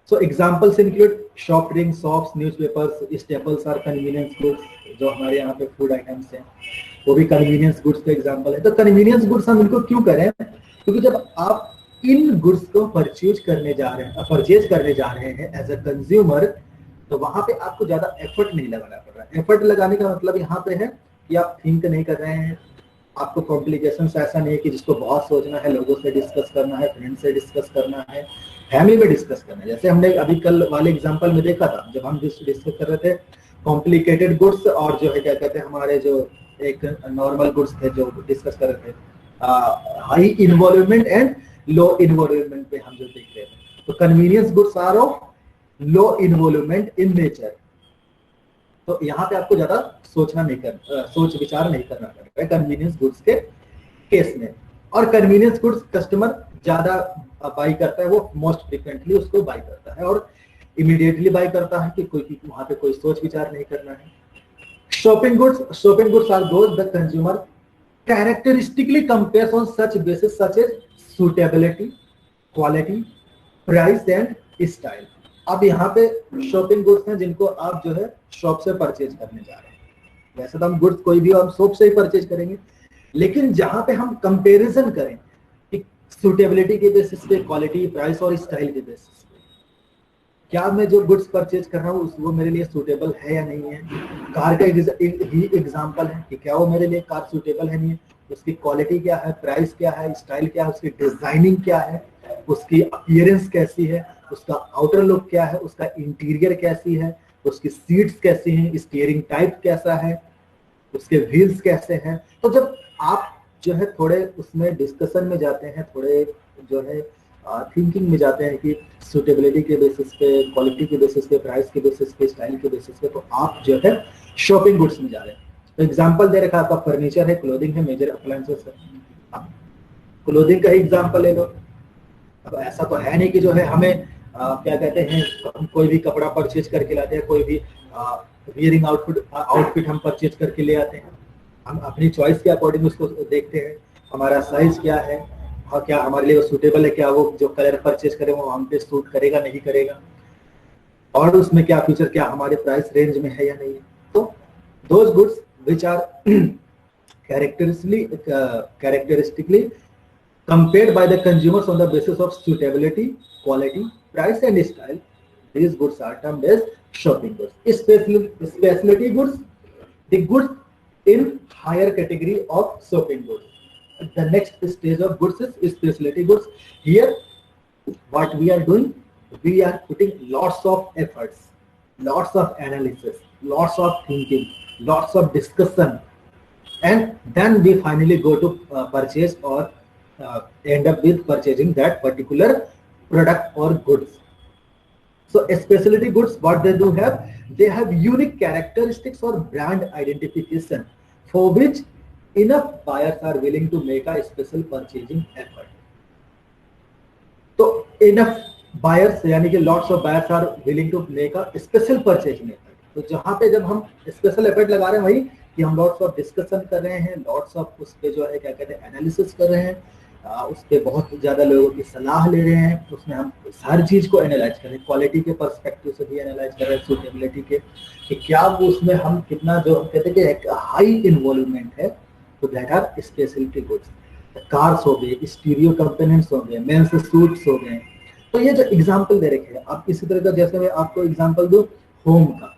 So examples include soft drinks, soaps, newspapers. Staples are convenience goods. जो हमारे यहाँ पे food items हैं वो भी convenience goods का example है. तो कन्वीनियंस गुड्स हम इनको क्यों करें, क्योंकि जब आप इन गुड्स को परचेज करने जा रहे हैं एज अ कंज्यूमर, तो वहां पे आपको ज्यादा एफर्ट नहीं लगाना पड़ रहा है. एफर्ट लगाने का मतलब यहाँ पे है कि आप थिंक नहीं कर रहे हैं, आपको कॉम्प्लिकेशंस ऐसा नहीं है कि जिसको बहुत सोचना है, लोगों से डिस्कस करना है, फ्रेंड से डिस्कस करना है, फैमिली में डिस्कस करना है. जैसे हमने अभी कल वाले एग्जांपल में देखा था, जब हम डिस्कस कर रहे थे कॉम्प्लिकेटेड गुड्स और जो है क्या कहते हैं हमारे जो एक नॉर्मल गुड्स थे जो डिस्कस कर रहे थे, high involvement and low involvement पे हम जो देख रहे थे. तो convenience goods are of low involvement in nature. तो यहाँ पे आपको ज्यादा सोच विचार नहीं करना पड़ेगा कन्वीनियंस गुड्स के केस में. और कन्वीनियंस गुड्स कस्टमर ज्यादा बाई करता है, वो मोस्ट फ्रिक्वेंटली उसको बाई करता है और इमीडिएटली बाई करता है, कि कोई वहां पे कोई सोच विचार नहीं करना है. Shopping goods are those the consumer characteristically compares on such basis such as suitability, quality, price and style. अब यहाँ पे शॉपिंग गुड्स हैं जिनको आप जो है शॉप से परचेज करने जा रहे हैं. वैसे तो हम गुड्स कोई भी हम शॉप से ही परचेज करेंगे, लेकिन जहां पे हम कंपैरिजन करें कि सूटेबिलिटी के बेसिस पे, क्वालिटी, प्राइस और स्टाइल के बेसिस पे, क्या मैं जो गुड्स परचेज कर रहा हूँ वो मेरे लिए सूटेबल है या नहीं है. कार का ही एग्जांपल है कि क्या वो मेरे लिए कार सूटेबल है नहीं है, उसकी क्वालिटी क्या है, प्राइस क्या है, स्टाइल क्या है, उसकी डिजाइनिंग क्या है. उसकी अपीयरेंस कैसी है, उसका आउटर लुक क्या है, उसका इंटीरियर कैसी है, उसकी सीट्स कैसी हैं, स्टीयरिंग टाइप कैसा है, उसके व्हील्स कैसे हैं। तो जब आप जो है थोड़े उसमें डिस्कशन में जाते हैं, थोड़े जो है थिंकिंग में जाते हैं कि सुटेबिलिटी के बेसिस पे, क्वालिटी के बेसिस पे, प्राइस के बेसिस पे, स्टाइल के बेसिस पे, तो आप जो है शॉपिंग गुड्स में जा रहे हैं। तो एग्जांपल दे रखा, आपका फर्नीचर है, क्लोथिंग है, मेजर अप्लायंसेस है। आप क्लोथिंग का ही एग्जांपल ले लो। अब ऐसा तो है नहीं कि जो है हमें क्या कहते हैं, हम कोई भी कपड़ा परचेज करके लाते हैं, कोई भी वियरिंग आउटफिट हम परचेज करके ले आते हैं। हम अपनी चॉइस के अकॉर्डिंग उसको देखते हैं, हमारा साइज क्या है और क्या हमारे लिए वो सूटेबल है, क्या वो जो कलर परचेज करें वो हम पे सूट करेगा नहीं करेगा, और उसमें क्या फीचर, क्या हमारे प्राइस रेंज में है या नहीं है। तो those goods which are characteristically compared by the consumers on the basis of suitability, quality, price and style, these goods are termed as shopping goods. Specialty goods, the goods in higher category of shopping goods. The next stage of goods is specialty goods. Here what we are doing, we are putting lots of efforts, lots of analysis, lots of thinking, lots of discussion, and then we finally go to purchase or end up with purchasing that particular product or goods. So specialty goods, what they do have, they have unique characteristics or brand identification for which enough buyers are willing to make a special purchasing effort. तो enough buyers यानी कि lots of buyers are willing to make a special purchasing effort. तो जहाँ पे जब हम special effort लगा रहे हैं वही कि हम lots of discussion कर रहे हैं, lots of उस पे जो है क्या कहते हैं analysis कर रहे हैं, उस पे बहुत ज्यादा लोगों की सलाह ले रहे हैं, उसमें हम हर चीज को एनालाइज कर रहे हैं, क्वालिटी के पर्सपेक्टिव से भी एनालाइज कर रहे हैं, सूटेबिलिटी के कि क्या वो उसमें हम कितना जो हम कहते हैं कि एक हाई इन्वॉल्वमेंट है, तो that are speciality goods. Cars हो गए, स्टीरियो कंपोनेंट्स हो गए, मेंस सूट्स हो गए। तो ये जो एग्जांपल दे रखे हैं, आप इसी तरह का, जैसे मैं आपको एग्जांपल दूं होम का,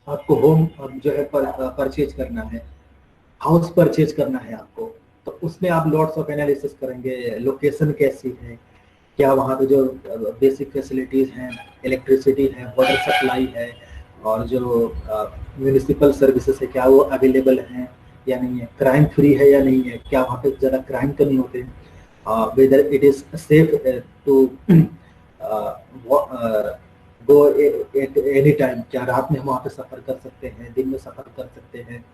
आपको होम जो है परचेज करना है, हाउस परचेज करना है आपको, तो उसमें आप लॉट्स ऑफ एनालिसिस करेंगे, लोकेशन कैसी है, क्या वहाँ पे जो बेसिक फैसिलिटीज हैं, इलेक्ट्रिसिटी है, वाटर सप्लाई है, और जो म्यूनिसिपल सर्विसेज है क्या वो अवेलेबल हैं या नहीं है, क्राइम फ्री है या नहीं है, क्या वहाँ पे ज़्यादा क्राइम तो नहीं होते हैं, whether it is safe to go at any time, क्या रात में हम वहाँ पे सफ़र कर सकते हैं, दिन में सफ़र कर सकते हैं,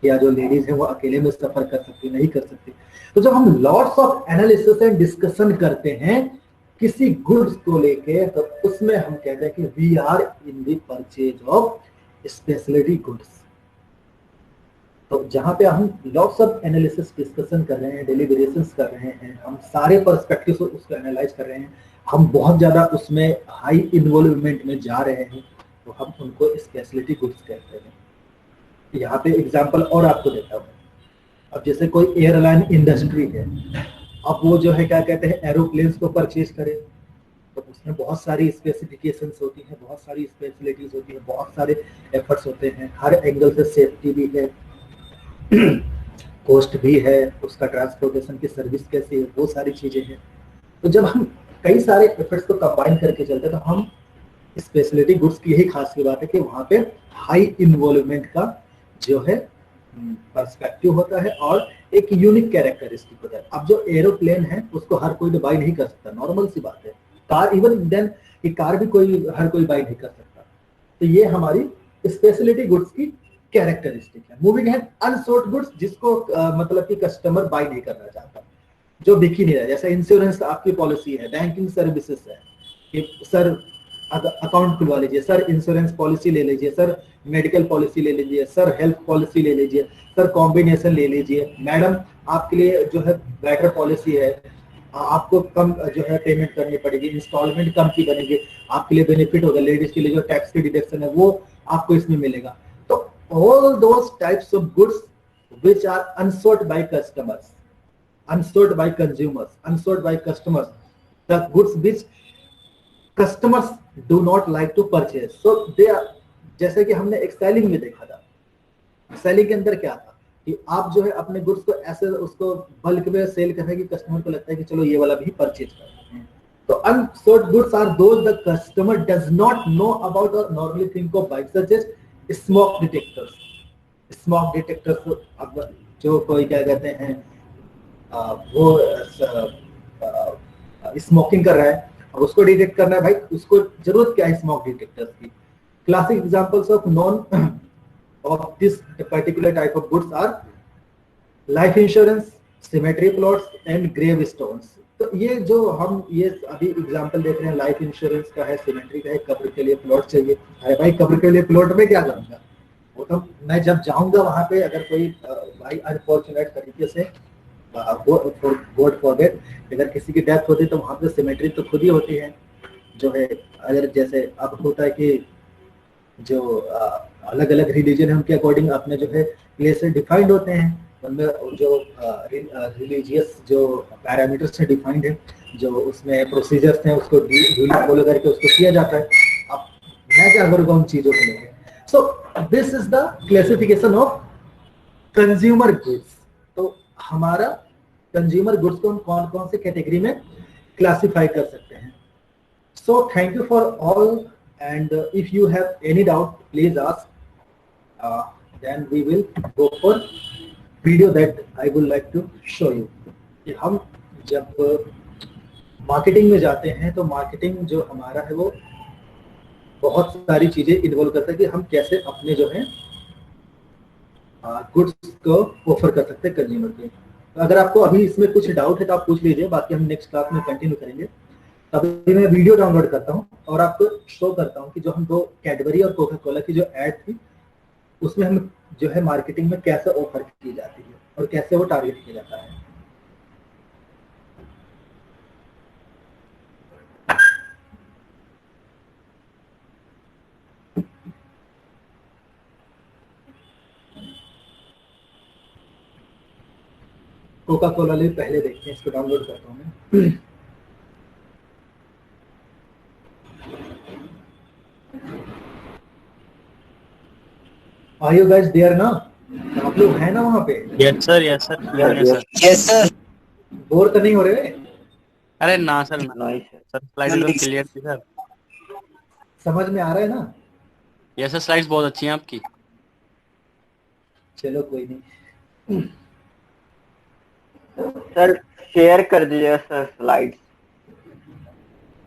या जो लेडीज है वो अकेले में सफर कर सकती नहीं कर सकती। तो जब हम lots of analysis and discussion करते हैं किसी गुड्स को लेके, तो उसमें हम कहते हैं कि we are in the purchase of speciality goods. तो जहां पे हम लॉट्स ऑफ एनालिसिस डिस्कशन कर रहे हैं, डेलिब्रेशंस कर रहे हैं, हम सारे पर्सपेक्टिव से उसको एनालाइज कर रहे हैं, हम बहुत ज्यादा उसमें हाई इन्वॉल्वमेंट में जा रहे हैं, तो हम उनको स्पेशलिटी गुड्स कहते हैं। यहाँ पे एग्जांपल और आपको देता हूँ। अब जैसे कोई एयरलाइन इंडस्ट्री है, अब वो जो है क्या कहते हैं एरोप्लेन्स को परचेज करे, तो उसमें बहुत सारी स्पेसिफिकेशंस होती हैं, बहुत सारी स्पेशलिटीज होती है, बहुत सारे एफर्ट्स होते हैं, हर एंगल से सेफ्टी भी है, कॉस्ट भी है, उसका ट्रांसपोर्टेशन की सर्विस कैसी है, वो सारी चीजें हैं। तो जब हम कई सारे एफर्ट्स को कंबाइन करके चलते हैं, तो हम स्पेशलिटी गुड्स की यही खास बात है कि वहाँ पे हाई इन्वॉल्वमेंट का जो है पर्सपेक्टिव होता है और एक यूनिक कैरेक्टरिस्टिक होता है। अब जो एरोप्लेन है उसको हर कोई तो बाई नहीं कर सकता, नॉर्मल सी बात है। कार इवन देन कि कार भी कोई हर कोई बाई नहीं कर सकता। तो ये हमारी स्पेशलिटी गुड्स की कैरेक्टरिस्टिक है। मूविंग है अनसोल्ड गुड्स, जिसको मतलब कि कस्टमर बाई नहीं करना चाहता, जो बिक ही नहीं रहा। जैसे इंश्योरेंस आपकी पॉलिसी है, बैंकिंग सर्विसेज है कि सर अकाउंट खुलवा लीजिए, सर इंश्योरेंस पॉलिसी ले लीजिए, सर मेडिकल पॉलिसी ले लीजिए, सर हेल्थ पॉलिसी ले लीजिए, सर कॉम्बिनेशन ले लीजिए, मैडम आपके लिए जो है बेटर पॉलिसी है, आपको कम जो है पेमेंट करनी पड़ेगी, इंस्टॉलमेंट कम की बनेगी, आपके लिए बेनिफिट होगा, लेडीज के लिए जो टैक्स की डिडक्शन है वो आपको इसमें मिलेगा। तो all those types of goods which are unsold by customers, unsold by consumers, unsold by customers, the goods which customers do not like to purchase, so they are, जैसे कि हमने एक सेलिंग में देखा था, सेलिंग के अंदर क्या था, कि आप जो है अपने गुड्स को ऐसे उसको बल्क में सेल कर रहे हैं कि कस्टमर को लगता है कि चलो ये वाला भी परचेज कर सकते हैं। तो unsold goods are those the customer does not know about or normally think of buying, such as smoke detectors. Smoke detectors, अब जो कोई क्या कहते हैं वो स्मोकिंग कर रहा है, अब उसको डिटेक्ट करना है, भाई उसको जरूरत क्या है स्मोक डिटेक्टर्स की। Classic examples of non of this particular type of goods are life insurance, cemetery plots and grave stones. तो ये जो हम ये अभी एग्जांपल देख रहे हैं, लाइफ इंश्योरेंस का है, सिमेट्री का है, कब्र के लिए प्लॉट चाहिए। अरे भाई कब्र के लिए प्लॉट में क्या करूंगा, वो तो मैं जब जाऊंगा वहां पे, अगर कोई भाई अनफॉर्चुनेट तरीके से गॉड फॉरगेट अगर किसी की डेथ होती है तो वहां पे सिमेट्री तो खुद ही होती है जो है। अगर जैसे अब होता है कि जो अलग अलग रिलीजन है उनके अकॉर्डिंग अपने जो है प्लेस डिफाइंड होते हैं, उनमें जो रिलीजियस जो पैरामीटर्स से डिफाइंड है, जो उसमें प्रोसीजर्स हैं उसको फॉलो करके उसको किया जाता है। अब मैं क्या करूँगा उन चीज़ों को लेकर। So this is the classification of consumer goods. तो हमारा कंज्यूमर गुड्स को हम कौन कौन से कैटेगरी में क्लासिफाई कर सकते हैं। So thank you for all, and if you have any doubt, please ask. Uh, then we will go for video that I would like to show you. कि हम जब मार्केटिंग में जाते हैं तो मार्केटिंग जो हमारा है वो बहुत सारी चीजें इन्वॉल्व करता है कि हम कैसे अपने जो है गुड्स को ऑफर कर सकते हैं कंज्यूमर के। तो अगर आपको अभी इसमें कुछ डाउट है तो आप पूछ लीजिए, बाकी हम नेक्स्ट क्लास में कंटिन्यू करेंगे। अभी मैं वीडियो डाउनलोड करता हूँ और आपको शो करता हूँ कि जो हम दो कैडबरी और कोका कोला की जो एड थी उसमें हम जो है मार्केटिंग में कैसे ऑफर की जाती है और कैसे वो टारगेट किया जाता है। कोका कोला ले पहले देखते हैं, इसको डाउनलोड करता हूँ मैं। आर यू गाइस देयर ना, आप लोग हैं ना वहाँ पे? Yes sir, yes sir, sir. Yes sir. Bore तो नहीं हो रहे? अरे ना सर, ना सर, स्लाइड एकदम क्लियर थी सर। समझ में आ रहा है ना? यस सर, स्लाइड्स बहुत अच्छी हैं आपकी। चलो कोई नहीं सर शेयर कर दीजिए सर स्लाइड्स।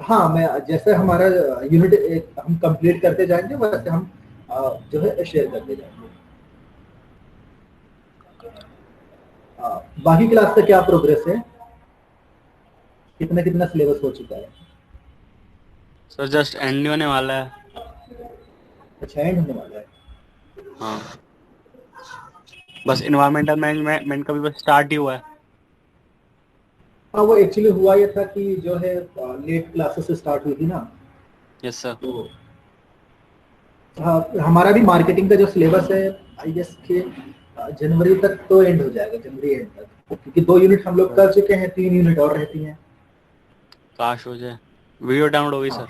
हाँ, मैं जैसे हमारा यूनिट हम कंप्लीट करते जाएंगे वैसे हम जो है शेयर करते जाएंगे। बाकी क्लास का क्या प्रोग्रेस है, कितना कितना सिलेबस हो चुका है? सर जस्ट एंड होने वाला है। अच्छा एंड होने वाला है। हाँ, बस इन्वायरमेंटल मैनेजमेंट का भी बस स्टार्ट ही हुआ है। हाँ वो एक्चुअली हुआ ये था कि जो है लेट क्लासेस से स्टार्ट हुई थी ना। Yes sir. तो हमारा भी मार्केटिंग का जो सिलेबस है आई गेस के जनवरी तक तो एंड हो जाएगा, जनवरी एंड तक, क्योंकि 2 यूनिट हम लोग कर चुके हैं, 3 यूनिट और रहती हैं। काश हो जाए। वीडियो डाउनलोड होगी सर।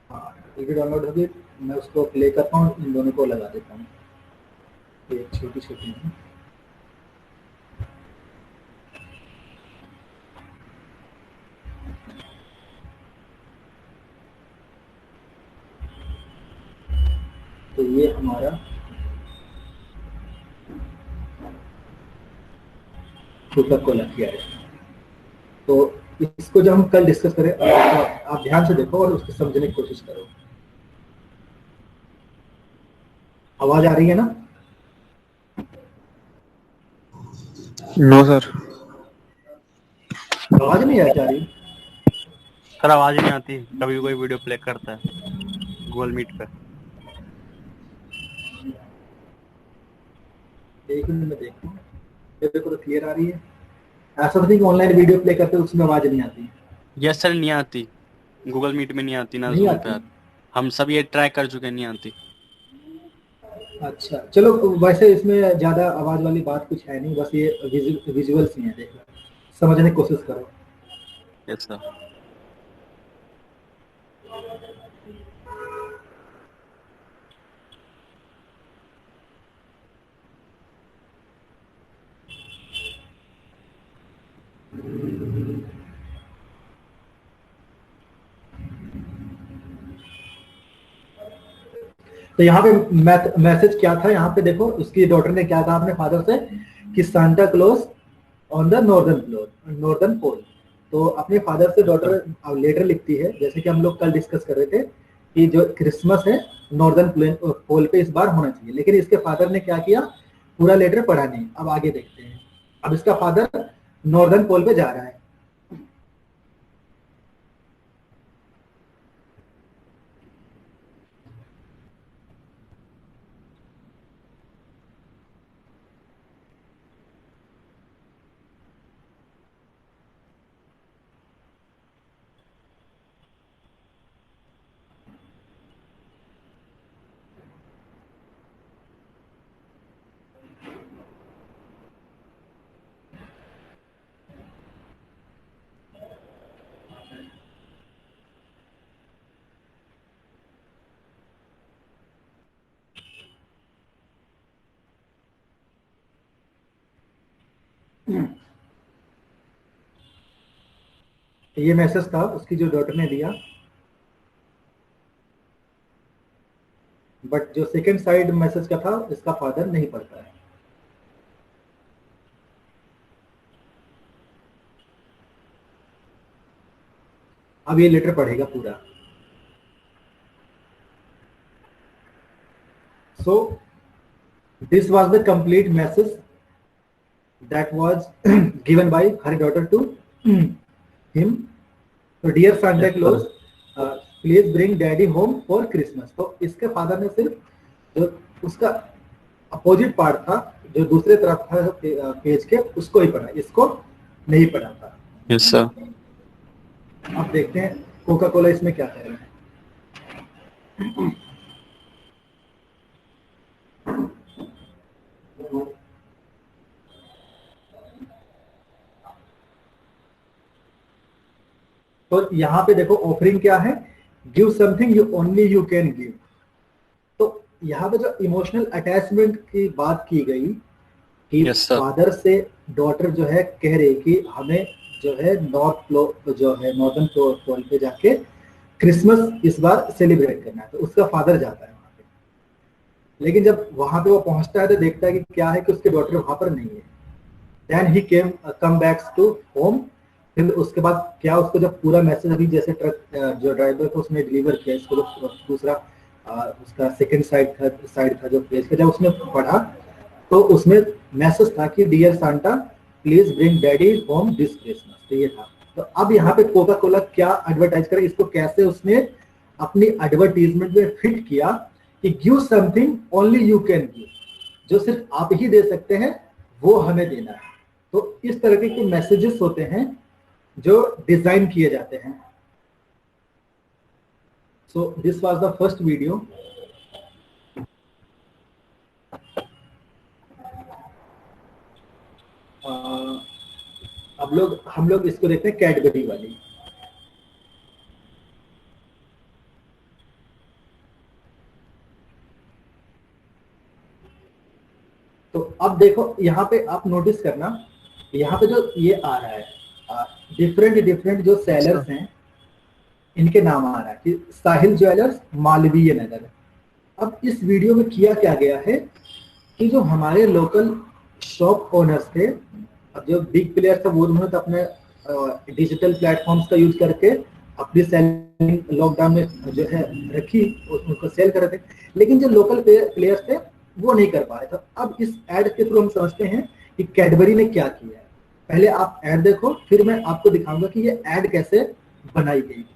हाँ वीडियो डाउनलोड होगी, मैं उसको प्ले करता हूँ, इन दोनों को लगा देता हूँ। ये छोटी छोटी है। तो ये हमारा कोका कोला किया है। तो इसको जब हम कल डिस्कस करें तो आप ध्यान से देखो और उसको समझने की कोशिश करो। आवाज आ रही है ना? No sir. आवाज नहीं आ रही? सर आवाज ही नहीं आती, कभी कोई वीडियो प्ले करता है गूगल मीट पे। एक मिनट में देखता हूँ, मेरे को तो क्लियर आ रही है। ऐसा तो नहीं कि ऑनलाइन वीडियो प्ले करते उसमें आवाज नहीं आती? यस सर, नहीं आती, गूगल मीट में नहीं आती, ना नहीं जूम पे आती? आती। हम सब ये ट्राई कर चुके हैं, नहीं आती। अच्छा चलो, वैसे इसमें ज्यादा आवाज वाली बात कुछ है नहीं, बस ये विजुअल्स ही है, देखो समझने की कोशिश करो। Yes sir. तो यहाँ पे मैसेज क्या था, यहाँ पे देखो उसकी डॉटर ने क्या कहा अपने फादर से कि Santa Claus on the northern pole. तो अपने फादर से डॉटर लेटर लिखती है, जैसे कि हम लोग कल डिस्कस कर रहे थे कि जो क्रिसमस है नॉर्दर्न पोल पे इस बार होना चाहिए, लेकिन इसके फादर ने क्या किया, पूरा लेटर पढ़ा नहीं। अब आगे देखते हैं। अब इसका फादर नॉर्दर्न पोल पे जा रहा है। ये मैसेज था उसकी जो डॉटर ने दिया, बट जो सेकंड साइड मैसेज का था इसका फादर नहीं पढ़ता है। अब ये लेटर पढ़ेगा पूरा। So this was the complete message that was given by her daughter to him. So dear Santa Claus, please bring daddy home for Christmas. तो इसके फादर ने सिर्फ जो उसका अपोजिट पार्ट था, जो दूसरे तरफ था पेज के, उसको ही पढ़ा, इसको नहीं पढ़ा था। Yes sir. अब देखते हैं कोका कोला इसमें क्या कह रहा है। तो यहाँ पे देखो ऑफरिंग क्या है, give something you only you can give. तो यहाँ पे जो इमोशनल अटैचमेंट की बात की गई कि Yes, sir. फादर से डॉटर जो है कह रही कि हमें जो है नॉर्दर्न पोल पे जाके क्रिसमस इस बार सेलिब्रेट करना है, तो उसका फादर जाता है वहां पे। लेकिन जब वहां पे वो पहुंचता है तो देखता है कि क्या है कि उसके डॉटर वहां पर नहीं है। देन ही कम बैक टू होम। फिर उसके बाद क्या, उसको जब पूरा मैसेज अभी जैसे ट्रक जो ड्राइवर को उसने डिलीवर किया, इसको दूसरा उसका सेकंड साइड था जो पेज का, जब उसने पढ़ा तो उसमें मैसेज था कि dear Santa please bring daddy home this Christmas. तो ये था। तो अब यहाँ पे कोका कोला क्या एडवर्टाइज करे, इसको कैसे उसने अपनी एडवर्टीजमेंट में फिट किया कि give something only you can give, जो सिर्फ आप ही दे सकते हैं वो हमें देना है। तो इस तरह के मैसेजेस होते हैं जो डिजाइन किए जाते हैं। सो this was the first video. अब हम लोग इसको देखते हैं कैडबरी वाली। तो अब देखो यहाँ पे आप नोटिस करना, यहाँ पे जो ये आ रहा है डिफरेंट जो सेलर्स हैं इनके नाम आ रहा है कि साहिल ज्वेलर्स, मालवीय नगर। अब इस वीडियो में किया क्या गया है कि जो हमारे लोकल शॉप ओनर्स थे, अब जो बिग प्लेयर्स थे वो उन्होंने तो अपने डिजिटल प्लेटफॉर्म्स का यूज करके अपनी सेलिंग लॉकडाउन में जो है रखी, उनको सेल कर रहे थे। लेकिन जो लोकल प्लेयर्स थे वो नहीं कर पा रहे थे। अब इस एड के थ्रू हम समझते हैं कि कैडबरी ने क्या किया है। पहले आप एड देखो, फिर मैं आपको दिखाऊंगा कि ये एड कैसे बनाई गई थी।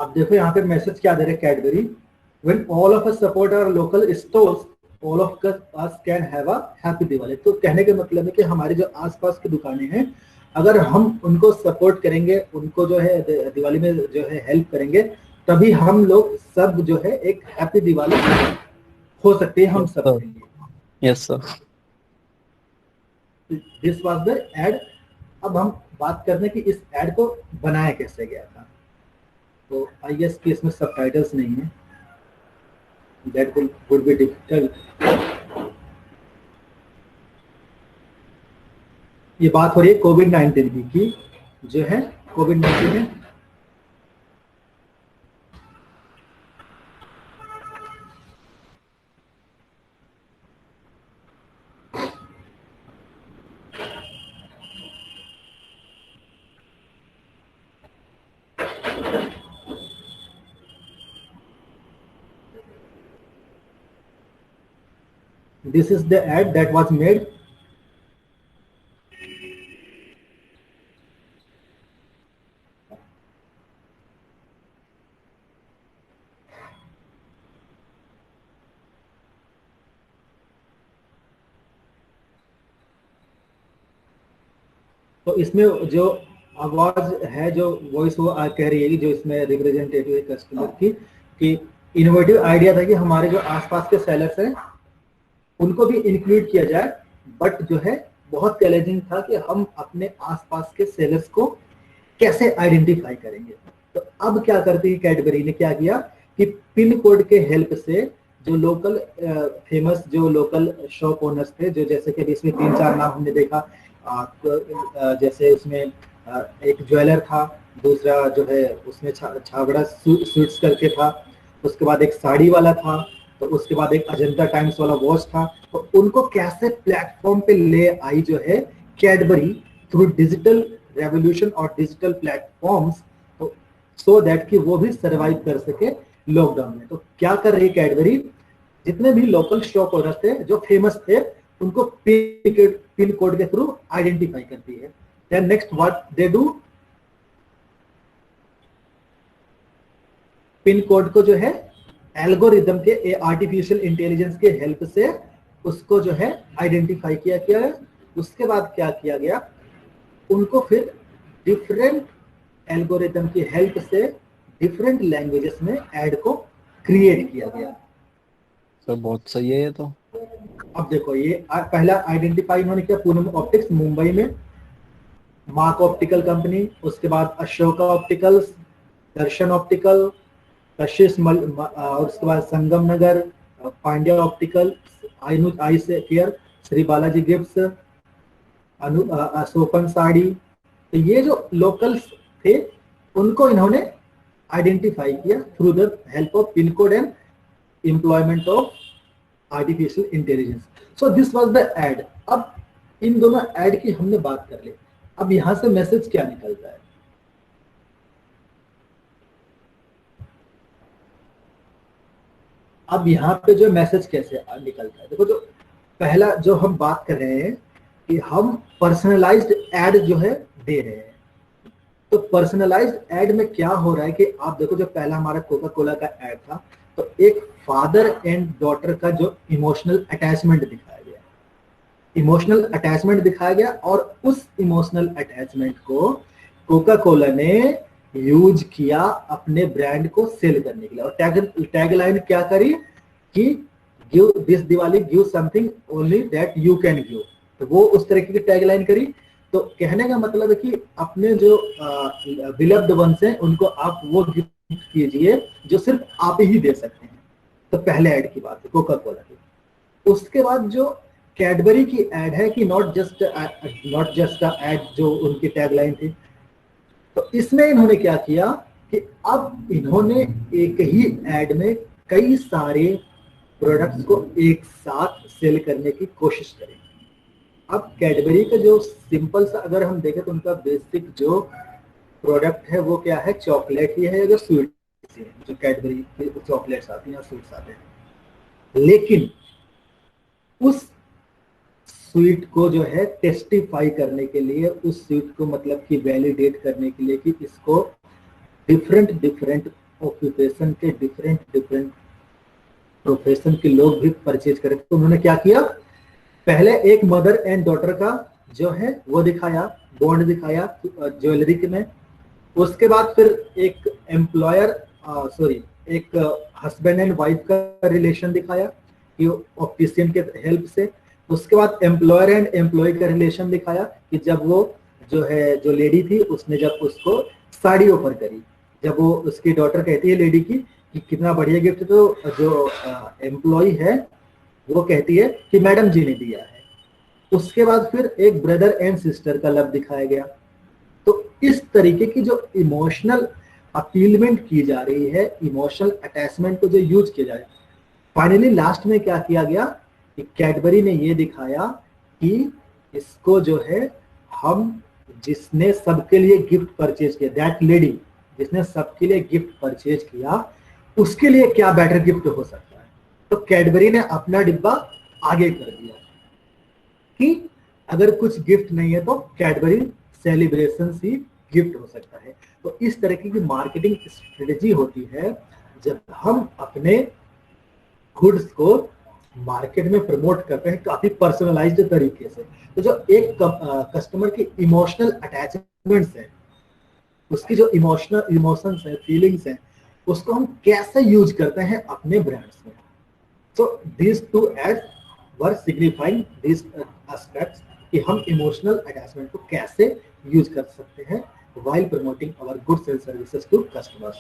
अब देखो यहाँ पे मैसेज क्या दे रहे Cadbury, when all of us support our local stores, all of us can have a happy Diwali. तो कहने का मतलब है कि हमारे जो आसपास की दुकानें हैं, अगर हम उनको सपोर्ट करेंगे, उनको जो है दिवाली में जो है हेल्प करेंगे, तभी हम लोग सब जो है एक हैप्पी दिवाली हो सकती है हम सब के लिए। Yes sir. This was the ad. अब हम बात करने की इस एड को बनाया कैसे गया था। तो आई गेस कि इसमें सबटाइटल्स नहीं है, दैट वुड बी डिफिकल्ट। ये बात हो रही है कोविड-19 की, जो है कोविड-19 में this is the ad that was made. तो इसमें जो आवाज है, जो वॉइस वो कह रही है, जो इसमें रिप्रेजेंटेटिव है कस्टमर की, कि इनोवेटिव आइडिया था कि हमारे जो आसपास के सेलर्स हैं उनको भी इंक्लूड किया जाए, बट जो है बहुत चैलेंजिंग था कि हम अपने आसपास के सेलर्स को कैसे आइडेंटिफाई करेंगे। तो अब क्या करती है कैडबरी ने, क्या किया कि पिन कोड के हेल्प से जो लोकल फेमस जो लोकल शॉप ओनर्स थे, जो जैसे कि इसमें 3-4 नाम हमने देखा, जैसे उसमें एक ज्वेलर था, दूसरा जो है उसमें छाबड़ा स्वीट्स करके था, उसके बाद एक साड़ी वाला था, तो उसके बाद एक अजंता टाइम्स वाला वॉच था। तो उनको कैसे प्लेटफॉर्म पे ले आई जो है कैडबरी थ्रू डिजिटल रेवोल्यूशन और डिजिटल प्लेटफॉर्म्स, तो सो दैट कि वो भी सरवाइव कर सके लॉकडाउन में। तो क्या कर रही कैडबरी, जितने भी लोकल शॉप ओनर्स थे जो फेमस थे, उनको पिन कोड के थ्रू आइडेंटिफाई करती है। Then next what they do, pin code को जो है एल्गोरिदम के आर्टिफिशियल इंटेलिजेंस के हेल्प से उसको जो है आइडेंटिफाई किया गया। उसके बाद क्या किया गया, उनको फिर डिफरेंट एल्गोरिदम की हेल्प से डिफरेंट लैंग्वेजेस में एड को क्रिएट किया गया। सर बहुत सही है ये तो। अब देखो ये पहला आइडेंटिफाई इन्होंने किया पूनम ऑप्टिक्स मुंबई में, मार्क ऑप्टिकल कंपनी, उसके बाद अशोका ऑप्टिकल्स, दर्शन ऑप्टिकल, कशिश और उसके बाद संगम नगर, Pandya optical, eye see care, Shri Balaji gifts, Ashokan sari. तो ये जो लोकल्स थे उनको इन्होंने आइडेंटिफाई किया through the help of pin code and employment of artificial intelligence. So this was the ad. अब इन दोनों एड की हमने बात कर ली, अब यहां से मैसेज क्या निकलता है। अब यहाँ पे जो मैसेज कैसे निकलता है, देखो जो पहला जो हम बात कर रहे हैं कि हम पर्सनलाइज्ड एड जो है दे रहे हैं। तो पर्सनलाइज्ड एड में क्या हो रहा है कि आप देखो, जो पहला हमारा कोका कोला का एड था, तो एक फादर एंड डॉटर का जो इमोशनल अटैचमेंट दिखाया गया, इमोशनल अटैचमेंट दिखाया गया, और उस इमोशनल अटैचमेंट को कोका कोला ने यूज किया अपने ब्रांड को सेल करने के लिए। और टैगलाइन क्या करी कि give this Diwali, give something only that you can give. तो वो उस तरीके की टैगलाइन करी। तो कहने का मतलब है कि अपने जो बिलव्ड वंस हैं उनको आप वो गिफ्ट कीजिए जो सिर्फ आप ही दे सकते हैं। तो पहले ऐड की बात है कोका कोला की। उसके बाद जो कैडबरी की ऐड है कि नॉट जस्ट ऐड, जो उनकी टैगलाइन थी, तो इसमें इन्होंने क्या किया कि अब इन्होंने एक ही ऐड में कई सारे प्रोडक्ट्स को एक साथ सेल करने की कोशिश करी। अब कैडबरी का जो सिंपल सा अगर हम देखें तो उनका बेसिक जो प्रोडक्ट है वो क्या है, चॉकलेट ही है, जो स्वीट्स है, जो कैडबरी के चॉकलेट्स आती हैं या स्वीट्स आते हैं। लेकिन उस स्वीट को जो है टेस्टिफाई करने के लिए, उस स्वीट को मतलब कि वैलिडेट करने के लिए कि इसको डिफरेंट ऑक्यूपेशन के डिफरेंट प्रोफेशन के लोग भी परचेज करें। तो उन्होंने क्या किया, पहले एक मदर एंड डॉटर का जो है वो दिखाया, बॉन्ड दिखाया ज्वेलरी के में। उसके बाद फिर एक एक हस्बैंड एंड वाइफ का रिलेशन दिखाया कि ऑप्टिशियन के हेल्प से। उसके बाद एम्प्लॉयर एंड एम्प्लॉय का रिलेशन दिखाया कि जब वो जो लेडी थी उसने जब उसको साड़ी ऑफर करी, जब वो उसकी डॉटर कहती है लेडी की कि कितना बढ़िया गिफ्ट, तो जो एम्प्लॉय है वो कहती है कि मैडम जी ने दिया है। उसके बाद फिर एक ब्रदर एंड सिस्टर का लव दिखाया गया। तो इस तरीके की जो इमोशनल अपीलमेंट की जा रही है, इमोशनल अटैचमेंट को जो यूज किया जा रहा है, फाइनली लास्ट में क्या किया गया कि कैडबरी ने ये दिखाया कि इसको जो है हम जिसने सबके लिए गिफ्ट परचेज किया, दैट लेडी जिसने सबके लिए गिफ्ट परचेज किया, उसके लिए क्या बेटर गिफ्ट हो सकता है। तो कैडबरी ने अपना डिब्बा आगे कर दिया कि अगर कुछ गिफ्ट नहीं है तो कैडबरी सेलिब्रेशन ही गिफ्ट हो सकता है। तो इस तरह की मार्केटिंग स्ट्रेटेजी होती है जब हम अपने गुड्स को मार्केट में प्रमोट करते हैं काफी पर्सनलाइज्ड तरीके से। तो जो एक कस्टमर की इमोशनल अटैचमेंट्स है, उसकी जो इमोशंस है, फीलिंग्स है, उसको हम कैसे यूज करते हैं अपने ब्रांड्स में। So these two ads were signifying this aspects कि हम इमोशनल अटैचमेंट को कैसे यूज कर सकते हैं while promoting our goods and services to customers.